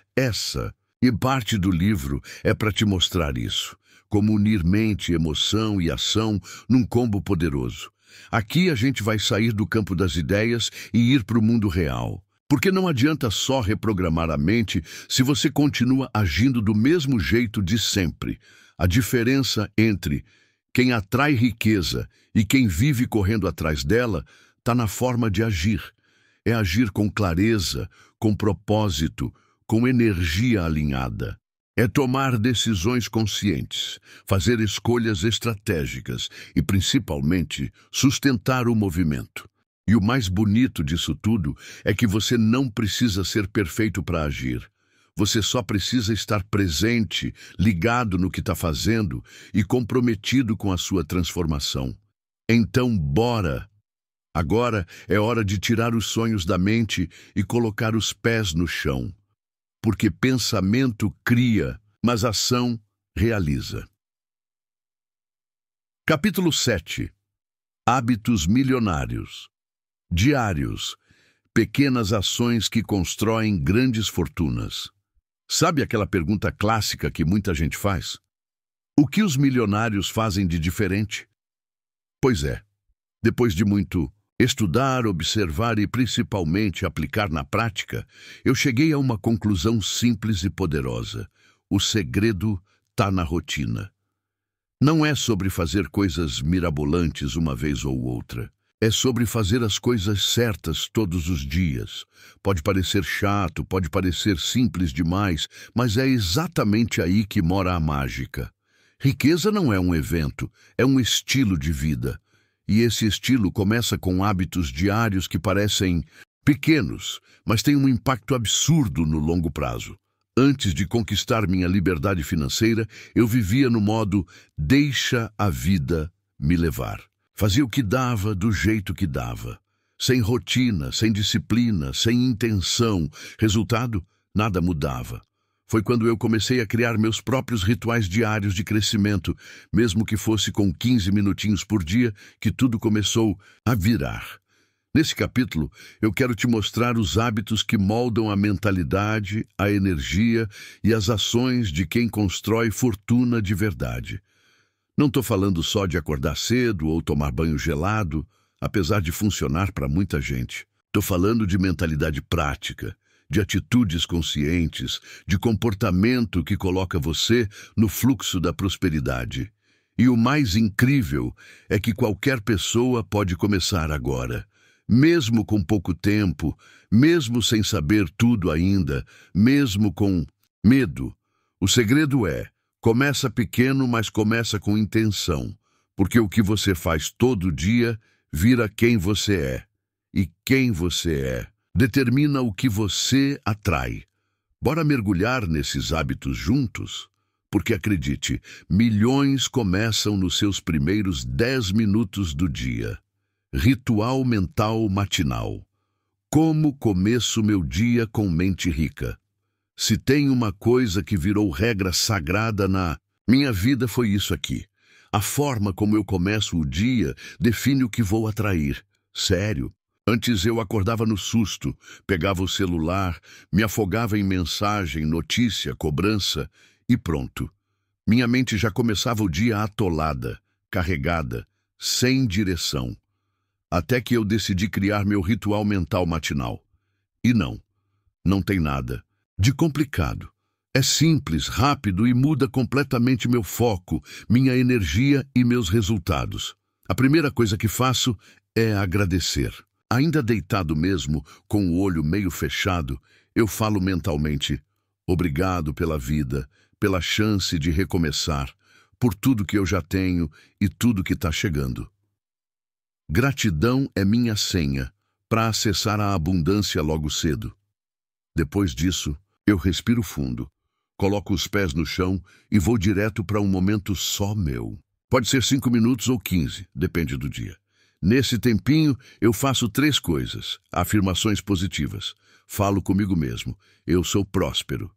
E parte do livro é para te mostrar isso, como unir mente, emoção e ação num combo poderoso. Aqui a gente vai sair do campo das ideias e ir para o mundo real. Porque não adianta só reprogramar a mente se você continua agindo do mesmo jeito de sempre. A diferença entre quem atrai riqueza e quem vive correndo atrás dela está na forma de agir. É agir com clareza, com propósito, com energia alinhada. É tomar decisões conscientes, fazer escolhas estratégicas e, principalmente, sustentar o movimento. E o mais bonito disso tudo é que você não precisa ser perfeito para agir. Você só precisa estar presente, ligado no que está fazendo e comprometido com a sua transformação. Então, bora! Agora é hora de tirar os sonhos da mente e colocar os pés no chão. Porque pensamento cria, mas ação realiza. Capítulo 7. Hábitos milionários. Diários. Pequenas ações que constroem grandes fortunas. Sabe aquela pergunta clássica que muita gente faz? O que os milionários fazem de diferente? Pois é, depois de muito estudar, observar e principalmente aplicar na prática, eu cheguei a uma conclusão simples e poderosa. O segredo está na rotina. Não é sobre fazer coisas mirabolantes uma vez ou outra. É sobre fazer as coisas certas todos os dias. Pode parecer chato, pode parecer simples demais, mas é exatamente aí que mora a mágica. Riqueza não é um evento, é um estilo de vida. E esse estilo começa com hábitos diários que parecem pequenos, mas têm um impacto absurdo no longo prazo. Antes de conquistar minha liberdade financeira, eu vivia no modo deixa a vida me levar. Fazia o que dava, do jeito que dava. Sem rotina, sem disciplina, sem intenção. Resultado? Nada mudava. Foi quando eu comecei a criar meus próprios rituais diários de crescimento, mesmo que fosse com 15 minutinhos por dia, que tudo começou a virar. Nesse capítulo, eu quero te mostrar os hábitos que moldam a mentalidade, a energia e as ações de quem constrói fortuna de verdade. Não estou falando só de acordar cedo ou tomar banho gelado, apesar de funcionar para muita gente. Estou falando de mentalidade prática, de atitudes conscientes, de comportamento que coloca você no fluxo da prosperidade. E o mais incrível é que qualquer pessoa pode começar agora. Mesmo com pouco tempo, mesmo sem saber tudo ainda, mesmo com medo. O segredo é: começa pequeno, mas começa com intenção, porque o que você faz todo dia vira quem você é. E quem você é determina o que você atrai. Bora mergulhar nesses hábitos juntos? Porque acredite, milhões começam nos seus primeiros 10 minutos do dia. Ritual mental matinal. Como começo meu dia com mente rica? Se tem uma coisa que virou regra sagrada na minha vida, foi isso aqui. A forma como eu começo o dia define o que vou atrair. Sério. Antes eu acordava no susto, pegava o celular, me afogava em mensagem, notícia, cobrança e pronto. Minha mente já começava o dia atolada, carregada, sem direção. Até que eu decidi criar meu ritual mental matinal. E não tem nada de complicado. É simples, rápido e muda completamente meu foco, minha energia e meus resultados. A primeira coisa que faço é agradecer. Ainda deitado mesmo, com o olho meio fechado, eu falo mentalmente: obrigado pela vida, pela chance de recomeçar, por tudo que eu já tenho e tudo que está chegando. Gratidão é minha senha para acessar a abundância logo cedo. Depois disso, eu respiro fundo, coloco os pés no chão e vou direto para um momento só meu. Pode ser 5 minutos ou 15, depende do dia. Nesse tempinho, eu faço 3 coisas: afirmações positivas. Falo comigo mesmo: eu sou próspero.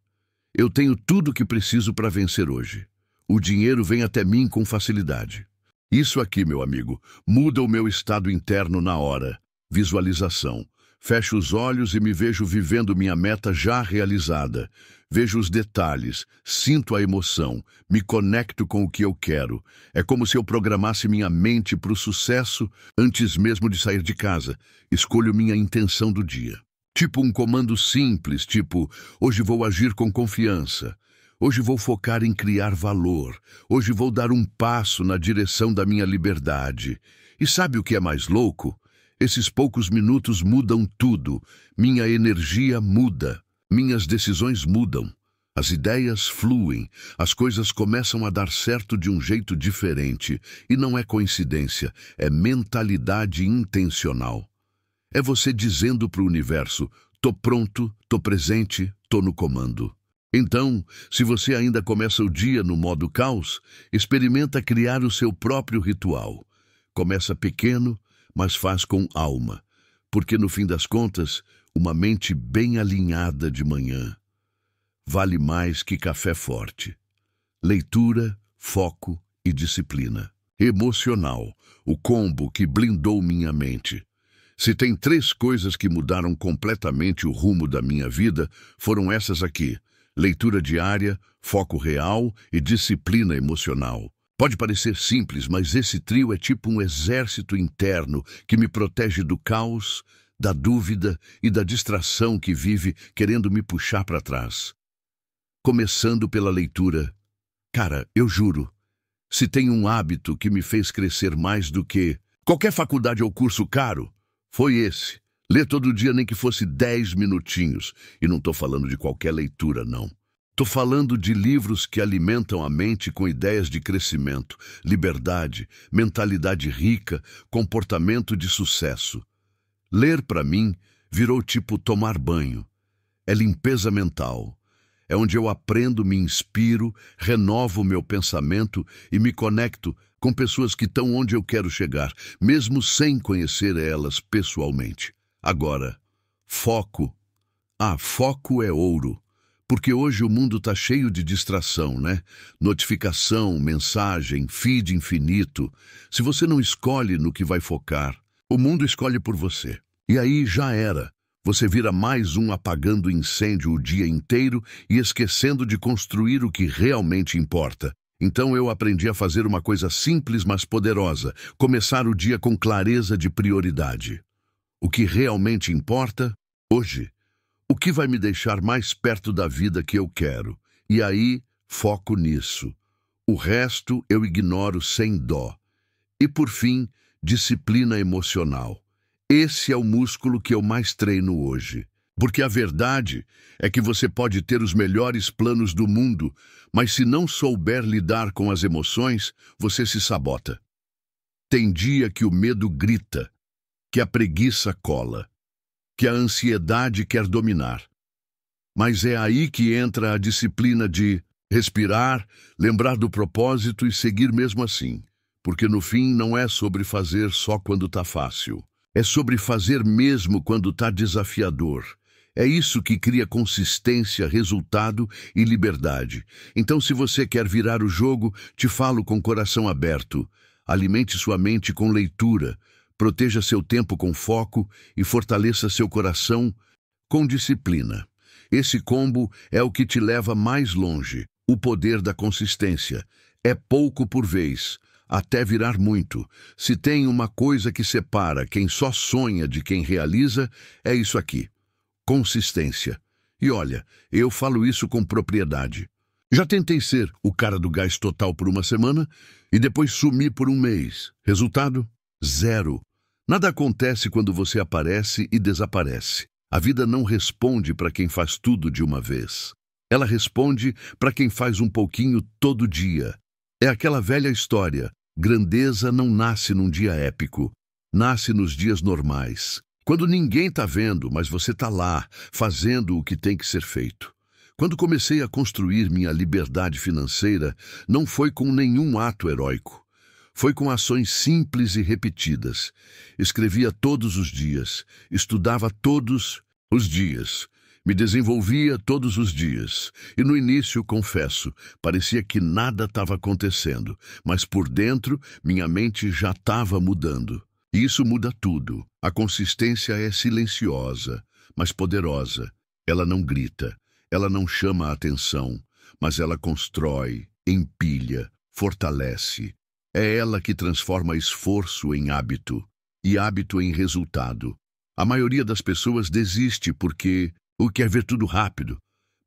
Eu tenho tudo o que preciso para vencer hoje. O dinheiro vem até mim com facilidade. Isso aqui, meu amigo, muda o meu estado interno na hora. Visualização. Fecho os olhos e me vejo vivendo minha meta já realizada. Vejo os detalhes, sinto a emoção, me conecto com o que eu quero. É como se eu programasse minha mente para o sucesso antes mesmo de sair de casa. Escolho minha intenção do dia. Tipo um comando simples, tipo: hoje vou agir com confiança. Hoje vou focar em criar valor. Hoje vou dar um passo na direção da minha liberdade. E sabe o que é mais louco? Esses poucos minutos mudam tudo. Minha energia muda. Minhas decisões mudam. As ideias fluem. As coisas começam a dar certo de um jeito diferente. E não é coincidência, é mentalidade intencional. É você dizendo para o universo: tô pronto, tô presente, tô no comando. Então, se você ainda começa o dia no modo caos, experimenta criar o seu próprio ritual. Começa pequeno, mas faz com alma, porque no fim das contas, uma mente bem alinhada de manhã vale mais que café forte. Leitura, foco e disciplina. Emocional, o combo que blindou minha mente. Se tem 3 coisas que mudaram completamente o rumo da minha vida, foram essas aqui: leitura diária, foco real e disciplina emocional. Pode parecer simples, mas esse trio é tipo um exército interno que me protege do caos, da dúvida e da distração que vive querendo me puxar para trás. Começando pela leitura. Cara, eu juro, se tem um hábito que me fez crescer mais do que qualquer faculdade ou curso caro, foi esse. Ler todo dia, nem que fosse 10 minutinhos. E não estou falando de qualquer leitura, não. Estou falando de livros que alimentam a mente com ideias de crescimento, liberdade, mentalidade rica, comportamento de sucesso. Ler, para mim, virou tipo tomar banho. É limpeza mental. É onde eu aprendo, me inspiro, renovo meu pensamento e me conecto com pessoas que estão onde eu quero chegar, mesmo sem conhecer elas pessoalmente. Agora, foco. Foco é ouro. Porque hoje o mundo está cheio de distração, né? Notificação, mensagem, feed infinito. Se você não escolhe no que vai focar, o mundo escolhe por você. E aí já era. Você vira mais um apagando incêndio o dia inteiro e esquecendo de construir o que realmente importa. Então eu aprendi a fazer uma coisa simples, mas poderosa: começar o dia com clareza de prioridade. O que realmente importa hoje? O que vai me deixar mais perto da vida que eu quero? E aí, foco nisso. O resto eu ignoro sem dó. E por fim, disciplina emocional. Esse é o músculo que eu mais treino hoje. Porque a verdade é que você pode ter os melhores planos do mundo, mas se não souber lidar com as emoções, você se sabota. Tem dia que o medo grita, que a preguiça cola, que a ansiedade quer dominar. Mas é aí que entra a disciplina de respirar, lembrar do propósito e seguir mesmo assim. Porque no fim não é sobre fazer só quando tá fácil. É sobre fazer mesmo quando tá desafiador. É isso que cria consistência, resultado e liberdade. Então, se você quer virar o jogo, te falo com coração aberto. Alimente sua mente com leitura. Proteja seu tempo com foco e fortaleça seu coração com disciplina. Esse combo é o que te leva mais longe. O poder da consistência. É pouco por vez, até virar muito. Se tem uma coisa que separa quem só sonha de quem realiza, é isso aqui: consistência. E olha, eu falo isso com propriedade. Já tentei ser o cara do gás total por uma semana e depois sumir por um mês. Resultado? Zero. Nada acontece quando você aparece e desaparece. A vida não responde para quem faz tudo de uma vez. Ela responde para quem faz um pouquinho todo dia. É aquela velha história: grandeza não nasce num dia épico, nasce nos dias normais. Quando ninguém está vendo, mas você está lá, fazendo o que tem que ser feito. Quando comecei a construir minha liberdade financeira, não foi com nenhum ato heróico. Foi com ações simples e repetidas. Escrevia todos os dias, estudava todos os dias, me desenvolvia todos os dias. E no início, confesso, parecia que nada estava acontecendo, mas por dentro minha mente já estava mudando. E isso muda tudo. A consistência é silenciosa, mas poderosa. Ela não grita, ela não chama a atenção, mas ela constrói, empilha, fortalece. É ela que transforma esforço em hábito e hábito em resultado. A maioria das pessoas desiste porque quer ver tudo rápido,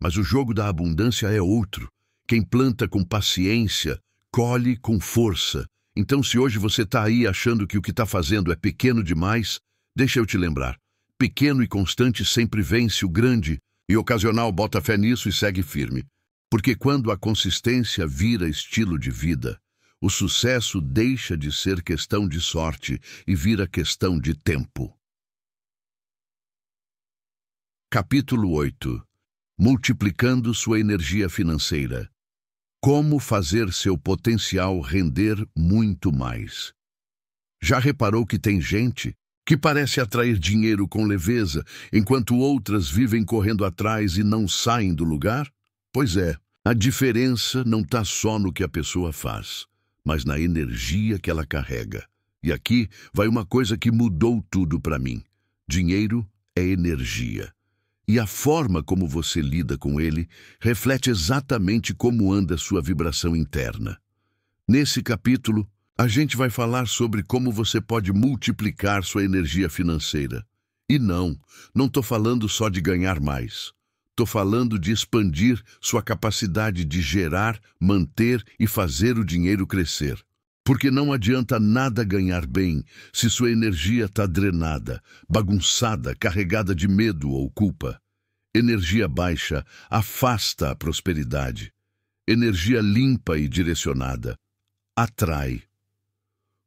mas o jogo da abundância é outro. Quem planta com paciência, colhe com força. Então, se hoje você está aí achando que o que está fazendo é pequeno demais, deixa eu te lembrar: pequeno e constante sempre vence o grande, e ocasional bota fé nisso e segue firme. Porque quando a consistência vira estilo de vida, o sucesso deixa de ser questão de sorte e vira questão de tempo. Capítulo 8. Multiplicando sua energia financeira. Como fazer seu potencial render muito mais. Já reparou que tem gente que parece atrair dinheiro com leveza, enquanto outras vivem correndo atrás e não saem do lugar? Pois é, a diferença não está só no que a pessoa faz, mas na energia que ela carrega. E aqui vai uma coisa que mudou tudo para mim. Dinheiro é energia. E a forma como você lida com ele reflete exatamente como anda sua vibração interna. Nesse capítulo, a gente vai falar sobre como você pode multiplicar sua energia financeira. E não estou falando só de ganhar mais. Estou falando de expandir sua capacidade de gerar, manter e fazer o dinheiro crescer. Porque não adianta nada ganhar bem se sua energia está drenada, bagunçada, carregada de medo ou culpa. Energia baixa afasta a prosperidade. Energia limpa e direcionada atrai.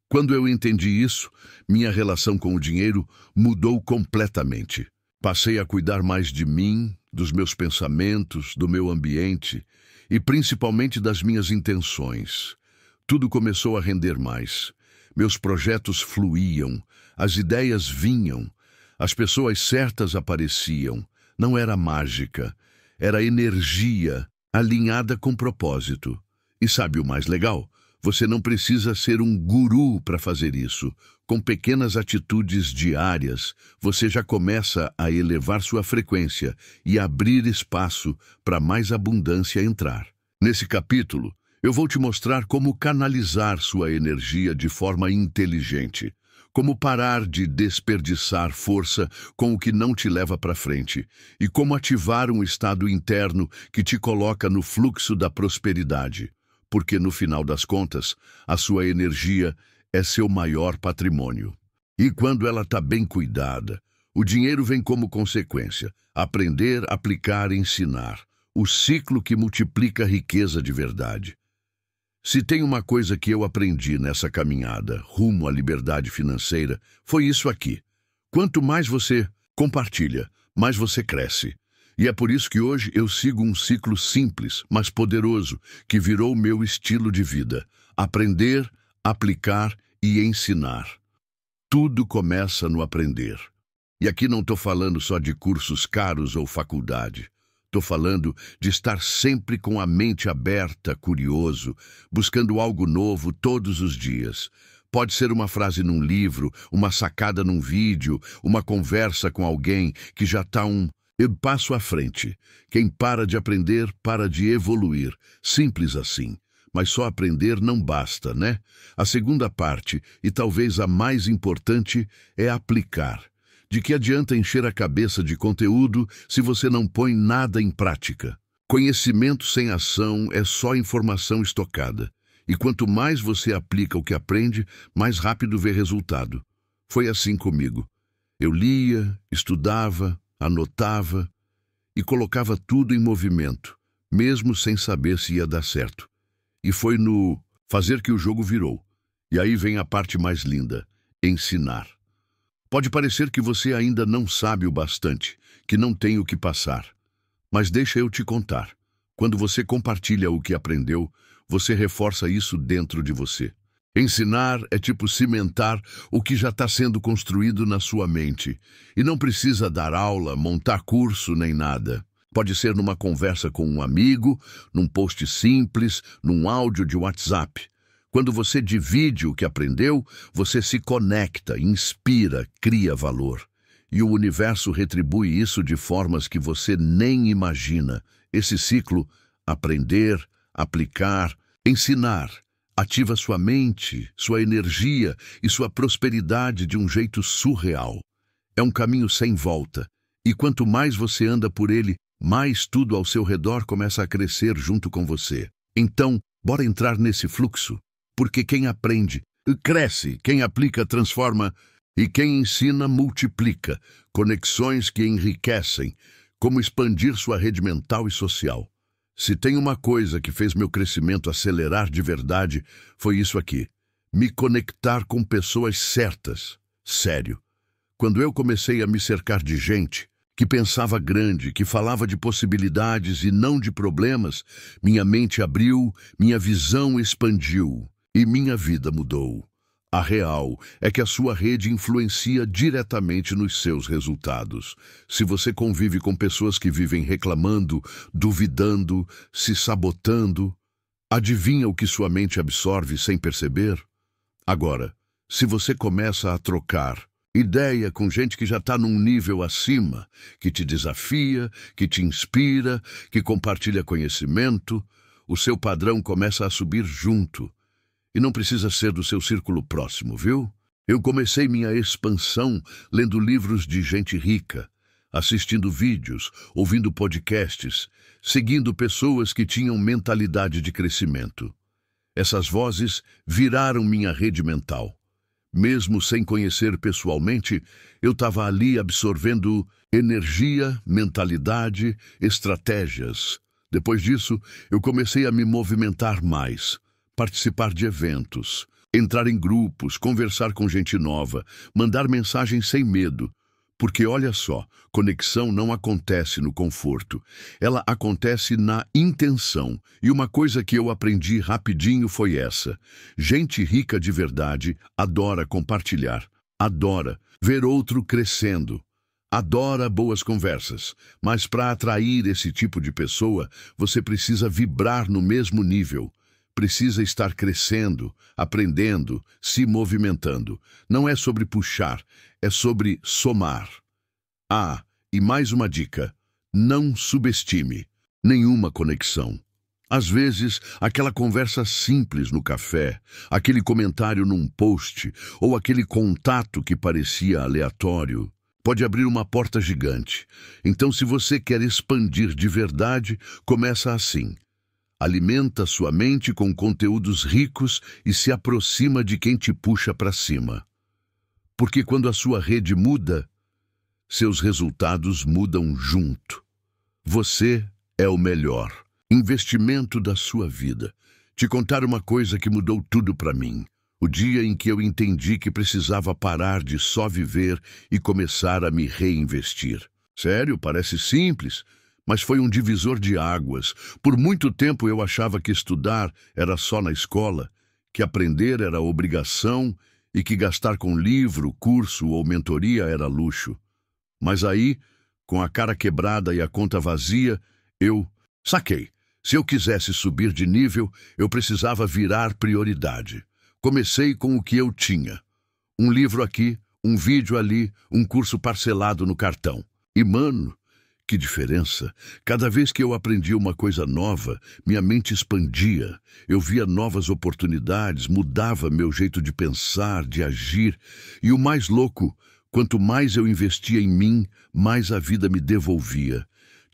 Quando eu entendi isso, minha relação com o dinheiro mudou completamente. Passei a cuidar mais de mim, dos meus pensamentos, do meu ambiente e principalmente das minhas intenções. Tudo começou a render mais. Meus projetos fluíam, as ideias vinham, as pessoas certas apareciam. Não era mágica, era energia alinhada com propósito. E sabe o mais legal? Você não precisa ser um guru para fazer isso. Com pequenas atitudes diárias, você já começa a elevar sua frequência e abrir espaço para mais abundância entrar. Nesse capítulo, eu vou te mostrar como canalizar sua energia de forma inteligente, como parar de desperdiçar força com o que não te leva para frente e como ativar um estado interno que te coloca no fluxo da prosperidade, porque no final das contas, a sua energia é seu maior patrimônio. E quando ela está bem cuidada, o dinheiro vem como consequência: aprender, aplicar e ensinar, o ciclo que multiplica a riqueza de verdade. Se tem uma coisa que eu aprendi nessa caminhada rumo à liberdade financeira, foi isso aqui. Quanto mais você compartilha, mais você cresce. E é por isso que hoje eu sigo um ciclo simples, mas poderoso, que virou meu estilo de vida: aprender, aplicar e ensinar. Tudo começa no aprender. E aqui não estou falando só de cursos caros ou faculdade. Estou falando de estar sempre com a mente aberta, curioso, buscando algo novo todos os dias. Pode ser uma frase num livro, uma sacada num vídeo, uma conversa com alguém que já está um passo à frente. Quem para de aprender, para de evoluir. Simples assim. Mas só aprender não basta, né? A segunda parte, e talvez a mais importante, é aplicar. De que adianta encher a cabeça de conteúdo se você não põe nada em prática? Conhecimento sem ação é só informação estocada. E quanto mais você aplica o que aprende, mais rápido vê resultado. Foi assim comigo. Eu lia, estudava, anotava e colocava tudo em movimento, mesmo sem saber se ia dar certo. E foi no fazer que o jogo virou. E aí vem a parte mais linda: ensinar. Pode parecer que você ainda não sabe o bastante, que não tem o que passar. Mas deixa eu te contar. Quando você compartilha o que aprendeu, você reforça isso dentro de você. Ensinar é tipo cimentar o que já está sendo construído na sua mente. E não precisa dar aula, montar curso nem nada. Pode ser numa conversa com um amigo, num post simples, num áudio de WhatsApp. Quando você divide o que aprendeu, você se conecta, inspira, cria valor. E o universo retribui isso de formas que você nem imagina. Esse ciclo, aprender, aplicar, ensinar, ativa sua mente, sua energia e sua prosperidade de um jeito surreal. É um caminho sem volta. E quanto mais você anda por ele, mais tudo ao seu redor começa a crescer junto com você. Então, bora entrar nesse fluxo. Porque quem aprende, cresce, quem aplica, transforma, e quem ensina, multiplica. Conexões que enriquecem, como expandir sua rede mental e social. Se tem uma coisa que fez meu crescimento acelerar de verdade, foi isso aqui: me conectar com pessoas certas. Sério. Quando eu comecei a me cercar de gente que pensava grande, que falava de possibilidades e não de problemas, minha mente abriu, minha visão expandiu e minha vida mudou. A real é que a sua rede influencia diretamente nos seus resultados. Se você convive com pessoas que vivem reclamando, duvidando, se sabotando, adivinha o que sua mente absorve sem perceber? Agora, se você começa a trocar ideia com gente que já está num nível acima, que te desafia, que te inspira, que compartilha conhecimento, o seu padrão começa a subir junto. E não precisa ser do seu círculo próximo, viu? Eu comecei minha expansão lendo livros de gente rica, assistindo vídeos, ouvindo podcasts, seguindo pessoas que tinham mentalidade de crescimento. Essas vozes viraram minha rede mental. Mesmo sem conhecer pessoalmente, eu estava ali absorvendo energia, mentalidade, estratégias. Depois disso, eu comecei a me movimentar mais. Participar de eventos, entrar em grupos, conversar com gente nova, mandar mensagens sem medo. Porque olha só, conexão não acontece no conforto, ela acontece na intenção. E uma coisa que eu aprendi rapidinho foi essa: gente rica de verdade adora compartilhar, adora ver outro crescendo, adora boas conversas. Mas para atrair esse tipo de pessoa, você precisa vibrar no mesmo nível. Precisa estar crescendo, aprendendo, se movimentando. Não é sobre puxar, é sobre somar. Ah, e mais uma dica: não subestime nenhuma conexão. Às vezes, aquela conversa simples no café, aquele comentário num post, ou aquele contato que parecia aleatório, pode abrir uma porta gigante. Então, se você quer expandir de verdade, começa assim. Alimenta sua mente com conteúdos ricos e se aproxima de quem te puxa para cima. Porque quando a sua rede muda, seus resultados mudam junto. Você é o melhor investimento da sua vida. Te contar uma coisa que mudou tudo para mim. O dia em que eu entendi que precisava parar de só viver e começar a me reinvestir. Sério, parece simples, mas foi um divisor de águas. Por muito tempo eu achava que estudar era só na escola, que aprender era obrigação e que gastar com livro, curso ou mentoria era luxo. Mas aí, com a cara quebrada e a conta vazia, eu saquei. Se eu quisesse subir de nível, eu precisava virar prioridade. Comecei com o que eu tinha. Um livro aqui, um vídeo ali, um curso parcelado no cartão. E, mano, que diferença! Cada vez que eu aprendia uma coisa nova, minha mente expandia. Eu via novas oportunidades, mudava meu jeito de pensar, de agir. E o mais louco, quanto mais eu investia em mim, mais a vida me devolvia.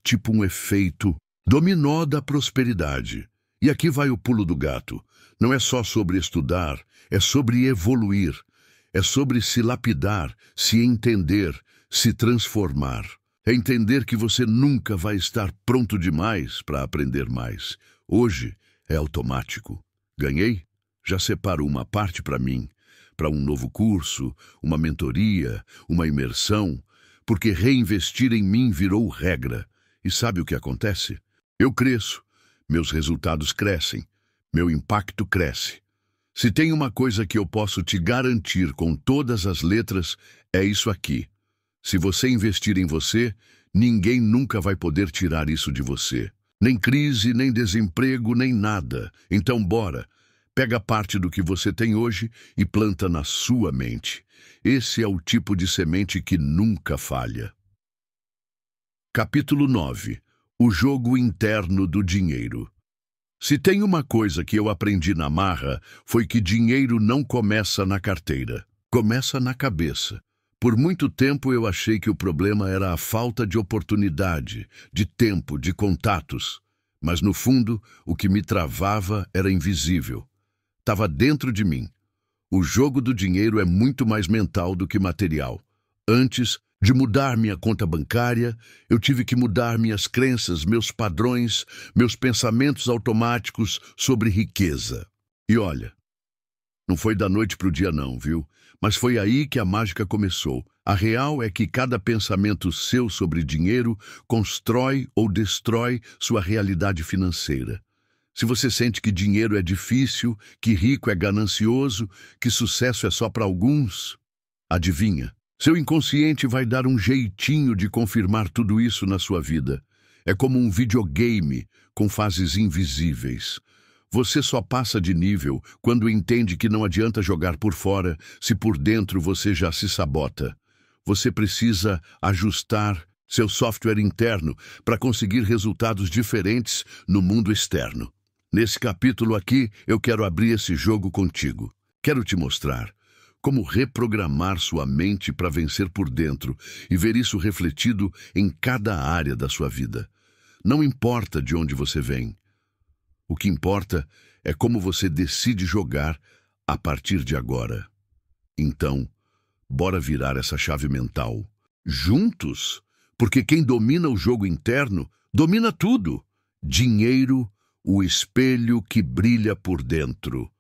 Tipo um efeito dominó da prosperidade. E aqui vai o pulo do gato. Não é só sobre estudar, é sobre evoluir. É sobre se lapidar, se entender, se transformar. É entender que você nunca vai estar pronto demais para aprender mais. Hoje é automático. Ganhei? Já separo uma parte para mim, para um novo curso, uma mentoria, uma imersão, porque reinvestir em mim virou regra. E sabe o que acontece? Eu cresço, meus resultados crescem, meu impacto cresce. Se tem uma coisa que eu posso te garantir com todas as letras, é isso aqui. Se você investir em você, ninguém nunca vai poder tirar isso de você. Nem crise, nem desemprego, nem nada. Então bora, pega parte do que você tem hoje e planta na sua mente. Esse é o tipo de semente que nunca falha. Capítulo 9. O jogo interno do dinheiro. Se tem uma coisa que eu aprendi na marra, foi que dinheiro não começa na carteira, começa na cabeça. Por muito tempo eu achei que o problema era a falta de oportunidade, de tempo, de contatos. Mas no fundo, o que me travava era invisível. Estava dentro de mim. O jogo do dinheiro é muito mais mental do que material. Antes de mudar minha conta bancária, eu tive que mudar minhas crenças, meus padrões, meus pensamentos automáticos sobre riqueza. E olha, não foi da noite para o dia não, viu? Mas foi aí que a mágica começou. A real é que cada pensamento seu sobre dinheiro constrói ou destrói sua realidade financeira. Se você sente que dinheiro é difícil, que rico é ganancioso, que sucesso é só para alguns, adivinha? Seu inconsciente vai dar um jeitinho de confirmar tudo isso na sua vida. É como um videogame com fases invisíveis. Você só passa de nível quando entende que não adianta jogar por fora se por dentro você já se sabota. Você precisa ajustar seu software interno para conseguir resultados diferentes no mundo externo. Nesse capítulo aqui, eu quero abrir esse jogo contigo. Quero te mostrar como reprogramar sua mente para vencer por dentro e ver isso refletido em cada área da sua vida. Não importa de onde você vem. O que importa é como você decide jogar a partir de agora. Então, bora virar essa chave mental. Juntos? Porque quem domina o jogo interno, domina tudo. Dinheiro, o espelho que brilha por dentro.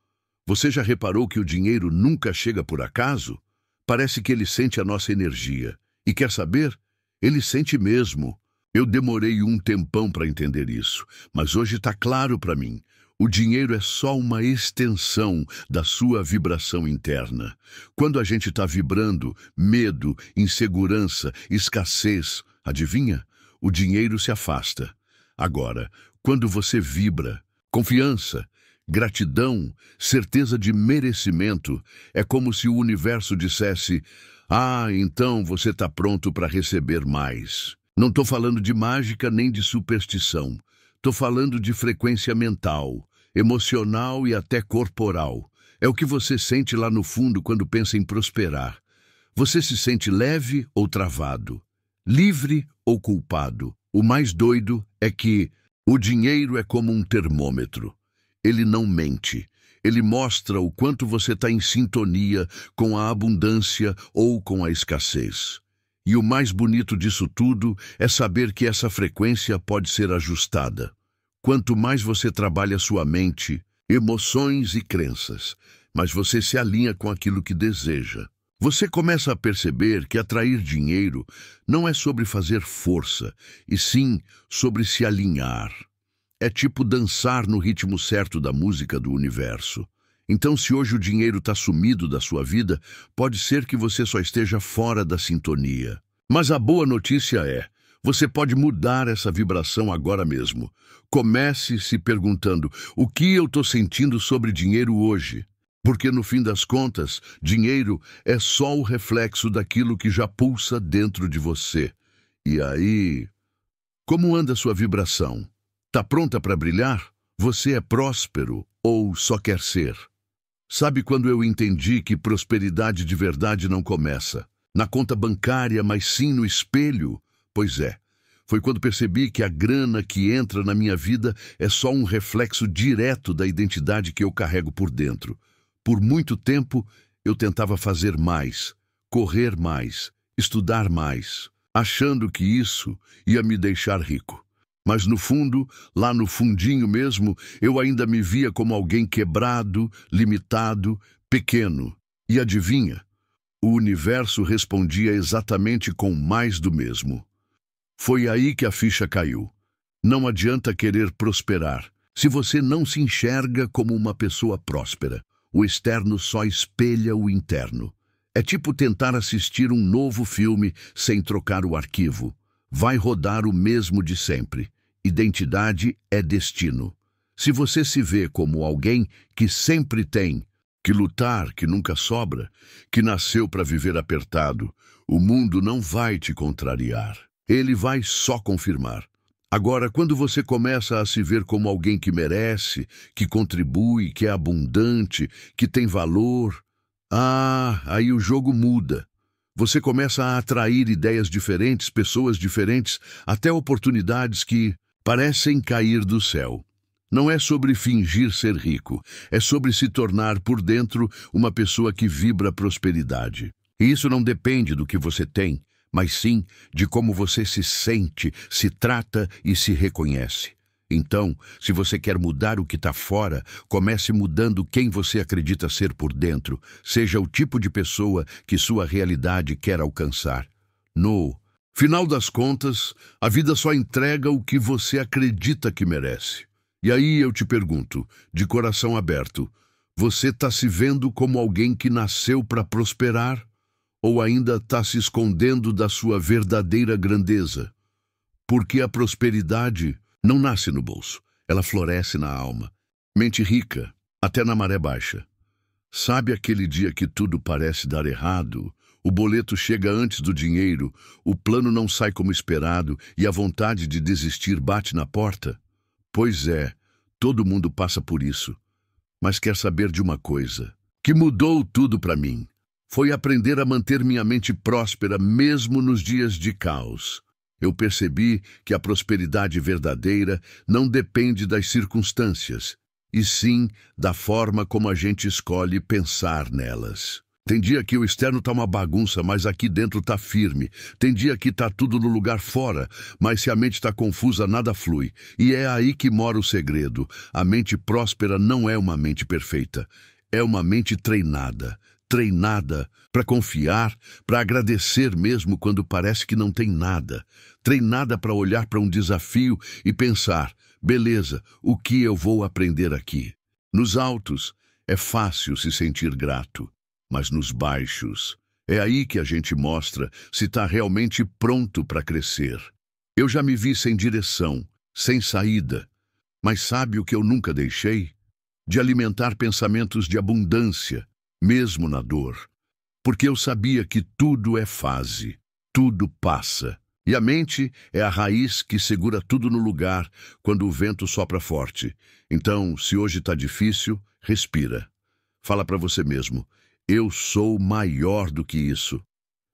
Você já reparou que o dinheiro nunca chega por acaso? Parece que ele sente a nossa energia. E quer saber? Ele sente mesmo. Eu demorei um tempão para entender isso, mas hoje está claro para mim. O dinheiro é só uma extensão da sua vibração interna. Quando a gente está vibrando medo, insegurança, escassez, adivinha? O dinheiro se afasta. Agora, quando você vibra confiança, gratidão, certeza de merecimento, é como se o universo dissesse: ah, então você está pronto para receber mais. Não estou falando de mágica nem de superstição. Estou falando de frequência mental, emocional e até corporal. É o que você sente lá no fundo quando pensa em prosperar. Você se sente leve ou travado? Livre ou culpado? O mais doido é que o dinheiro é como um termômetro. Ele não mente. Ele mostra o quanto você está em sintonia com a abundância ou com a escassez. E o mais bonito disso tudo é saber que essa frequência pode ser ajustada. Quanto mais você trabalha sua mente, emoções e crenças, mas você se alinha com aquilo que deseja. Você começa a perceber que atrair dinheiro não é sobre fazer força, e sim sobre se alinhar. É tipo dançar no ritmo certo da música do universo. Então, se hoje o dinheiro está sumido da sua vida, pode ser que você só esteja fora da sintonia. Mas a boa notícia é, você pode mudar essa vibração agora mesmo. Comece se perguntando, o que eu estou sentindo sobre dinheiro hoje? Porque no fim das contas, dinheiro é só o reflexo daquilo que já pulsa dentro de você. E aí, como anda sua vibração? Tá pronta para brilhar? Você é próspero ou só quer ser? Sabe quando eu entendi que prosperidade de verdade não começa na conta bancária, mas sim no espelho? Pois é, foi quando percebi que a grana que entra na minha vida é só um reflexo direto da identidade que eu carrego por dentro. Por muito tempo, eu tentava fazer mais, correr mais, estudar mais, achando que isso ia me deixar rico. Mas no fundo, lá no fundinho mesmo, eu ainda me via como alguém quebrado, limitado, pequeno. E adivinha? O universo respondia exatamente com mais do mesmo. Foi aí que a ficha caiu. Não adianta querer prosperar se você não se enxerga como uma pessoa próspera. O externo só espelha o interno. É tipo tentar assistir um novo filme sem trocar o arquivo. Vai rodar o mesmo de sempre. Identidade é destino. Se você se vê como alguém que sempre tem que lutar, que nunca sobra, que nasceu para viver apertado, o mundo não vai te contrariar. Ele vai só confirmar. Agora, quando você começa a se ver como alguém que merece, que contribui, que é abundante, que tem valor, aí o jogo muda. Você começa a atrair ideias diferentes, pessoas diferentes, até oportunidades que parecem cair do céu. Não é sobre fingir ser rico, é sobre se tornar por dentro uma pessoa que vibra prosperidade. E isso não depende do que você tem, mas sim de como você se sente, se trata e se reconhece. Então, se você quer mudar o que está fora, comece mudando quem você acredita ser por dentro, seja o tipo de pessoa que sua realidade quer alcançar. No final das contas, a vida só entrega o que você acredita que merece. E aí eu te pergunto, de coração aberto, você está se vendo como alguém que nasceu para prosperar? Ou ainda está se escondendo da sua verdadeira grandeza? Porque a prosperidade não nasce no bolso, ela floresce na alma. Mente rica, até na maré baixa. Sabe aquele dia que tudo parece dar errado? O boleto chega antes do dinheiro, o plano não sai como esperado e a vontade de desistir bate na porta? Pois é, todo mundo passa por isso. Mas quer saber de uma coisa que mudou tudo para mim? Foi aprender a manter minha mente próspera mesmo nos dias de caos. Eu percebi que a prosperidade verdadeira não depende das circunstâncias, e sim da forma como a gente escolhe pensar nelas. Tem dia que o externo tá uma bagunça, mas aqui dentro tá firme. Tem dia que tá tudo no lugar fora, mas se a mente tá confusa, nada flui. E é aí que mora o segredo. A mente próspera não é uma mente perfeita. É uma mente treinada. Treinada para confiar, para agradecer mesmo quando parece que não tem nada. Treinada para olhar para um desafio e pensar, beleza, o que eu vou aprender aqui? Nos altos, é fácil se sentir grato. Mas nos baixos, é aí que a gente mostra se está realmente pronto para crescer. Eu já me vi sem direção, sem saída. Mas sabe o que eu nunca deixei? De alimentar pensamentos de abundância, mesmo na dor. Porque eu sabia que tudo é fase, tudo passa. E a mente é a raiz que segura tudo no lugar quando o vento sopra forte. Então, se hoje está difícil, respira. Fala para você mesmo. Eu sou maior do que isso.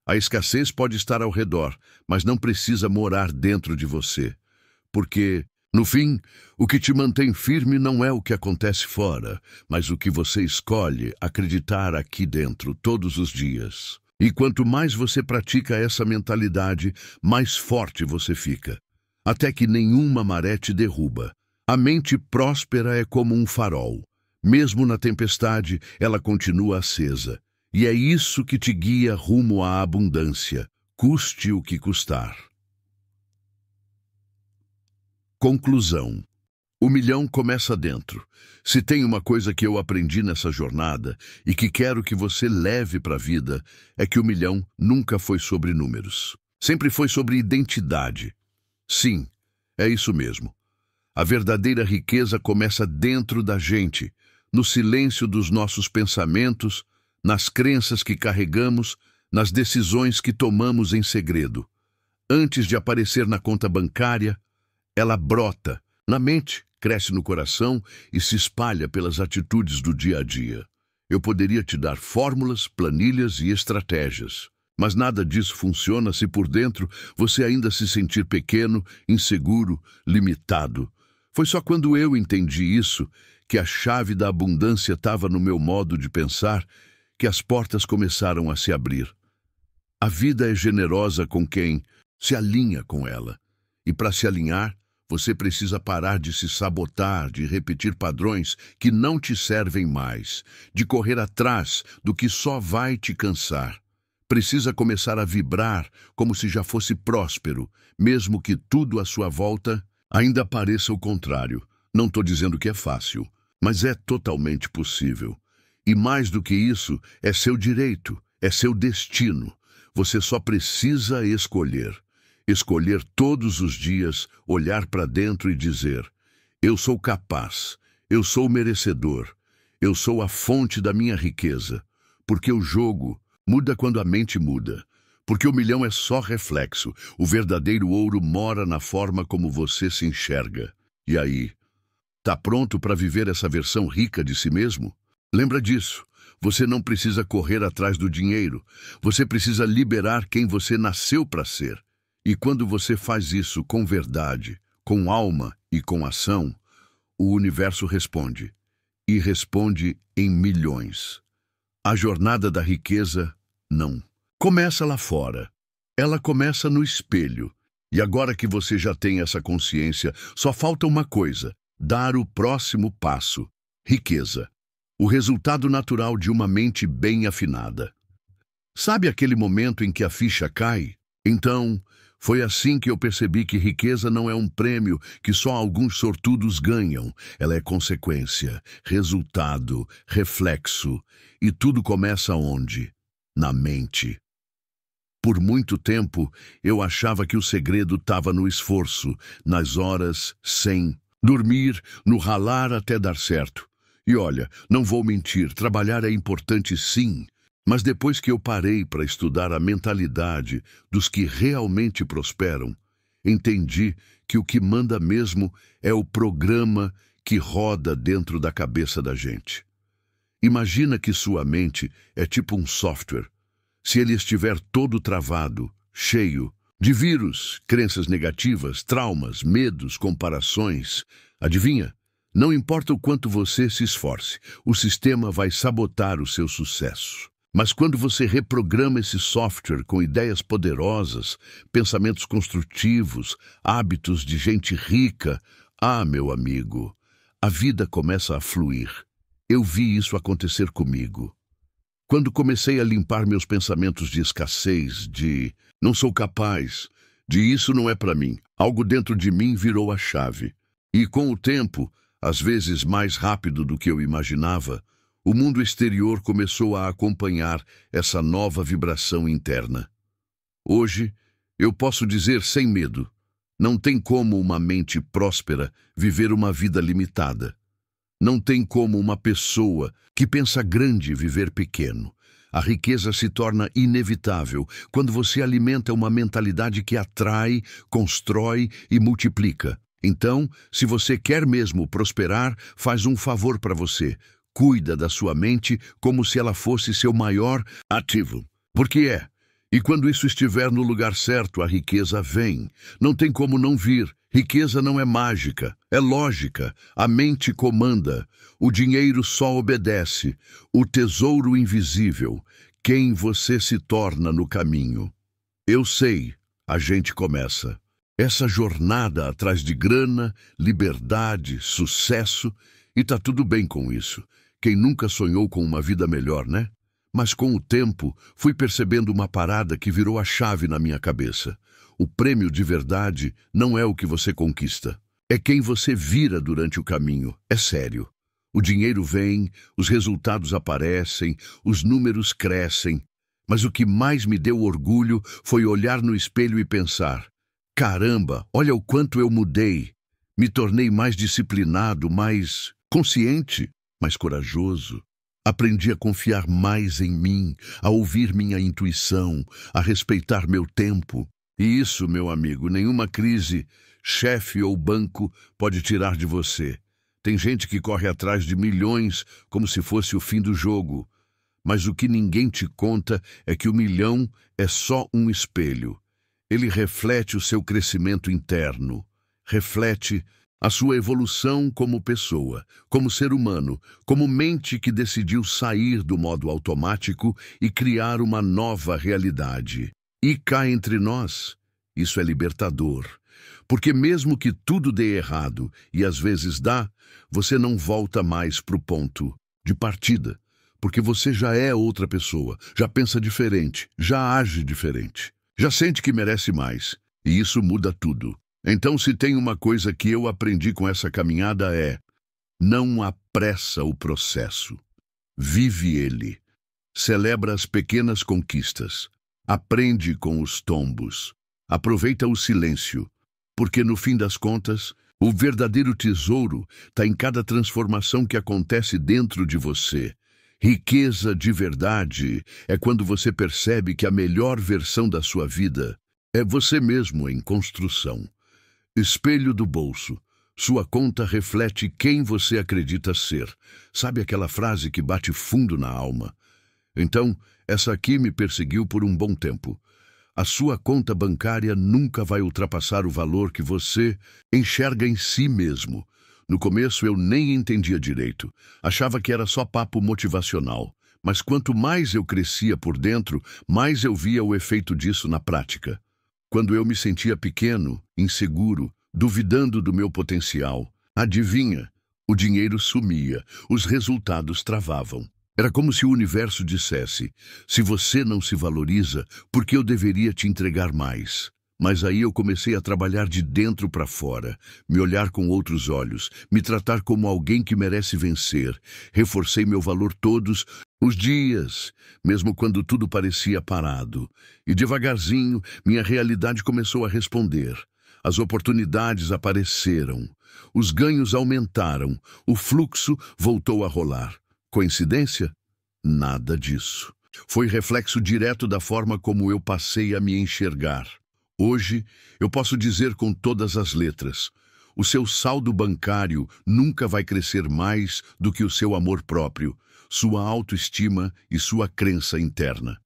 A escassez pode estar ao redor, mas não precisa morar dentro de você. Porque, no fim, o que te mantém firme não é o que acontece fora, mas o que você escolhe acreditar aqui dentro todos os dias. E quanto mais você pratica essa mentalidade, mais forte você fica. Até que nenhuma maré te derruba. A mente próspera é como um farol. Mesmo na tempestade, ela continua acesa. E é isso que te guia rumo à abundância, custe o que custar. Conclusão. O milhão começa dentro. Se tem uma coisa que eu aprendi nessa jornada e que quero que você leve para a vida, é que o milhão nunca foi sobre números. Sempre foi sobre identidade. Sim, é isso mesmo. A verdadeira riqueza começa dentro da gente, no silêncio dos nossos pensamentos, nas crenças que carregamos, nas decisões que tomamos em segredo. Antes de aparecer na conta bancária, ela brota na mente, cresce no coração e se espalha pelas atitudes do dia a dia. Eu poderia te dar fórmulas, planilhas e estratégias, mas nada disso funciona se por dentro você ainda se sentir pequeno, inseguro, limitado. Foi só quando eu entendi isso, que a chave da abundância estava no meu modo de pensar, que as portas começaram a se abrir. A vida é generosa com quem se alinha com ela. E para se alinhar, você precisa parar de se sabotar, de repetir padrões que não te servem mais, de correr atrás do que só vai te cansar. Precisa começar a vibrar como se já fosse próspero, mesmo que tudo à sua volta ainda pareça o contrário. Não estou dizendo que é fácil, mas é totalmente possível. E mais do que isso, é seu direito, é seu destino. Você só precisa escolher. Escolher todos os dias, olhar para dentro e dizer: eu sou capaz, eu sou merecedor, eu sou a fonte da minha riqueza. Porque o jogo muda quando a mente muda. Porque o milhão é só reflexo. O verdadeiro ouro mora na forma como você se enxerga. E aí, tá pronto para viver essa versão rica de si mesmo? Lembra disso. Você não precisa correr atrás do dinheiro. Você precisa liberar quem você nasceu para ser. E quando você faz isso com verdade, com alma e com ação, o universo responde. E responde em milhões. A jornada da riqueza, não. Começa lá fora. Ela começa no espelho. E agora que você já tem essa consciência, só falta uma coisa: dar o próximo passo. Riqueza. O resultado natural de uma mente bem afinada. Sabe aquele momento em que a ficha cai? Então, foi assim que eu percebi que riqueza não é um prêmio que só alguns sortudos ganham. Ela é consequência, resultado, reflexo. E tudo começa onde? Na mente. Por muito tempo, eu achava que o segredo estava no esforço, nas horas sem dormir, no ralar até dar certo. E olha, não vou mentir, trabalhar é importante sim, mas depois que eu parei para estudar a mentalidade dos que realmente prosperam, entendi que o que manda mesmo é o programa que roda dentro da cabeça da gente. Imagina que sua mente é tipo um software. Se ele estiver todo travado, cheio de vírus, crenças negativas, traumas, medos, comparações, adivinha? Não importa o quanto você se esforce, o sistema vai sabotar o seu sucesso. Mas quando você reprograma esse software com ideias poderosas, pensamentos construtivos, hábitos de gente rica, meu amigo, a vida começa a fluir. Eu vi isso acontecer comigo. Quando comecei a limpar meus pensamentos de escassez, de não sou capaz, de isso não é para mim, algo dentro de mim virou a chave. E com o tempo, às vezes mais rápido do que eu imaginava, o mundo exterior começou a acompanhar essa nova vibração interna. Hoje, eu posso dizer sem medo, não tem como uma mente próspera viver uma vida limitada. Não tem como uma pessoa que pensa grande viver pequeno. A riqueza se torna inevitável quando você alimenta uma mentalidade que atrai, constrói e multiplica. Então, se você quer mesmo prosperar, faz um favor para você. Cuida da sua mente como se ela fosse seu maior ativo. Porque é. E quando isso estiver no lugar certo, a riqueza vem. Não tem como não vir. Riqueza não é mágica, é lógica. A mente comanda. O dinheiro só obedece. O tesouro invisível. Quem você se torna no caminho. Eu sei, a gente começa. Essa jornada atrás de grana, liberdade, sucesso, e tá tudo bem com isso. Quem nunca sonhou com uma vida melhor, né? Mas com o tempo, fui percebendo uma parada que virou a chave na minha cabeça. O prêmio de verdade não é o que você conquista. É quem você vira durante o caminho. É sério. O dinheiro vem, os resultados aparecem, os números crescem. Mas o que mais me deu orgulho foi olhar no espelho e pensar: caramba, olha o quanto eu mudei. Me tornei mais disciplinado, mais consciente, mais corajoso. Aprendi a confiar mais em mim, a ouvir minha intuição, a respeitar meu tempo. E isso, meu amigo, nenhuma crise, chefe ou banco pode tirar de você. Tem gente que corre atrás de milhões como se fosse o fim do jogo. Mas o que ninguém te conta é que o milhão é só um espelho. Ele reflete o seu crescimento interno, reflete a sua evolução como pessoa, como ser humano, como mente que decidiu sair do modo automático e criar uma nova realidade. E cá entre nós, isso é libertador. Porque mesmo que tudo dê errado, e às vezes dá, você não volta mais para o ponto de partida. Porque você já é outra pessoa, já pensa diferente, já age diferente, já sente que merece mais. E isso muda tudo. Então, se tem uma coisa que eu aprendi com essa caminhada é: não apressa o processo. Vive ele. Celebra as pequenas conquistas. Aprende com os tombos. Aproveita o silêncio. Porque, no fim das contas, o verdadeiro tesouro está em cada transformação que acontece dentro de você. Riqueza de verdade é quando você percebe que a melhor versão da sua vida é você mesmo em construção. Espelho do bolso. Sua conta reflete quem você acredita ser. Sabe aquela frase que bate fundo na alma? Então, essa aqui me perseguiu por um bom tempo. A sua conta bancária nunca vai ultrapassar o valor que você enxerga em si mesmo. No começo eu nem entendia direito. Achava que era só papo motivacional. Mas quanto mais eu crescia por dentro, mais eu via o efeito disso na prática. Quando eu me sentia pequeno, inseguro, duvidando do meu potencial, adivinha? O dinheiro sumia, os resultados travavam. Era como se o universo dissesse: se você não se valoriza, por que eu deveria te entregar mais? Mas aí eu comecei a trabalhar de dentro para fora, me olhar com outros olhos, me tratar como alguém que merece vencer. Reforcei meu valor todos os dias, mesmo quando tudo parecia parado. E devagarzinho, minha realidade começou a responder. As oportunidades apareceram. Os ganhos aumentaram. O fluxo voltou a rolar. Coincidência? Nada disso. Foi reflexo direto da forma como eu passei a me enxergar. Hoje, eu posso dizer com todas as letras: o seu saldo bancário nunca vai crescer mais do que o seu amor próprio, sua autoestima e sua crença interna.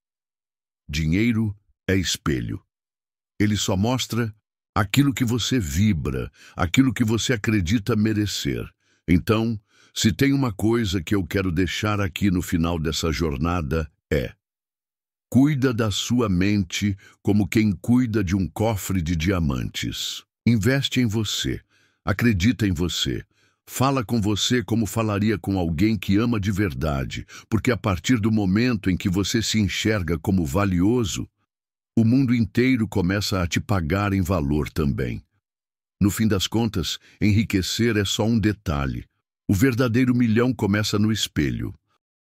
Dinheiro é espelho. Ele só mostra aquilo que você vibra, aquilo que você acredita merecer. Então, se tem uma coisa que eu quero deixar aqui no final dessa jornada é: cuida da sua mente como quem cuida de um cofre de diamantes. Investe em você, acredita em você. Fala com você como falaria com alguém que ama de verdade, porque a partir do momento em que você se enxerga como valioso, o mundo inteiro começa a te pagar em valor também. No fim das contas, enriquecer é só um detalhe. O verdadeiro milhão começa no espelho.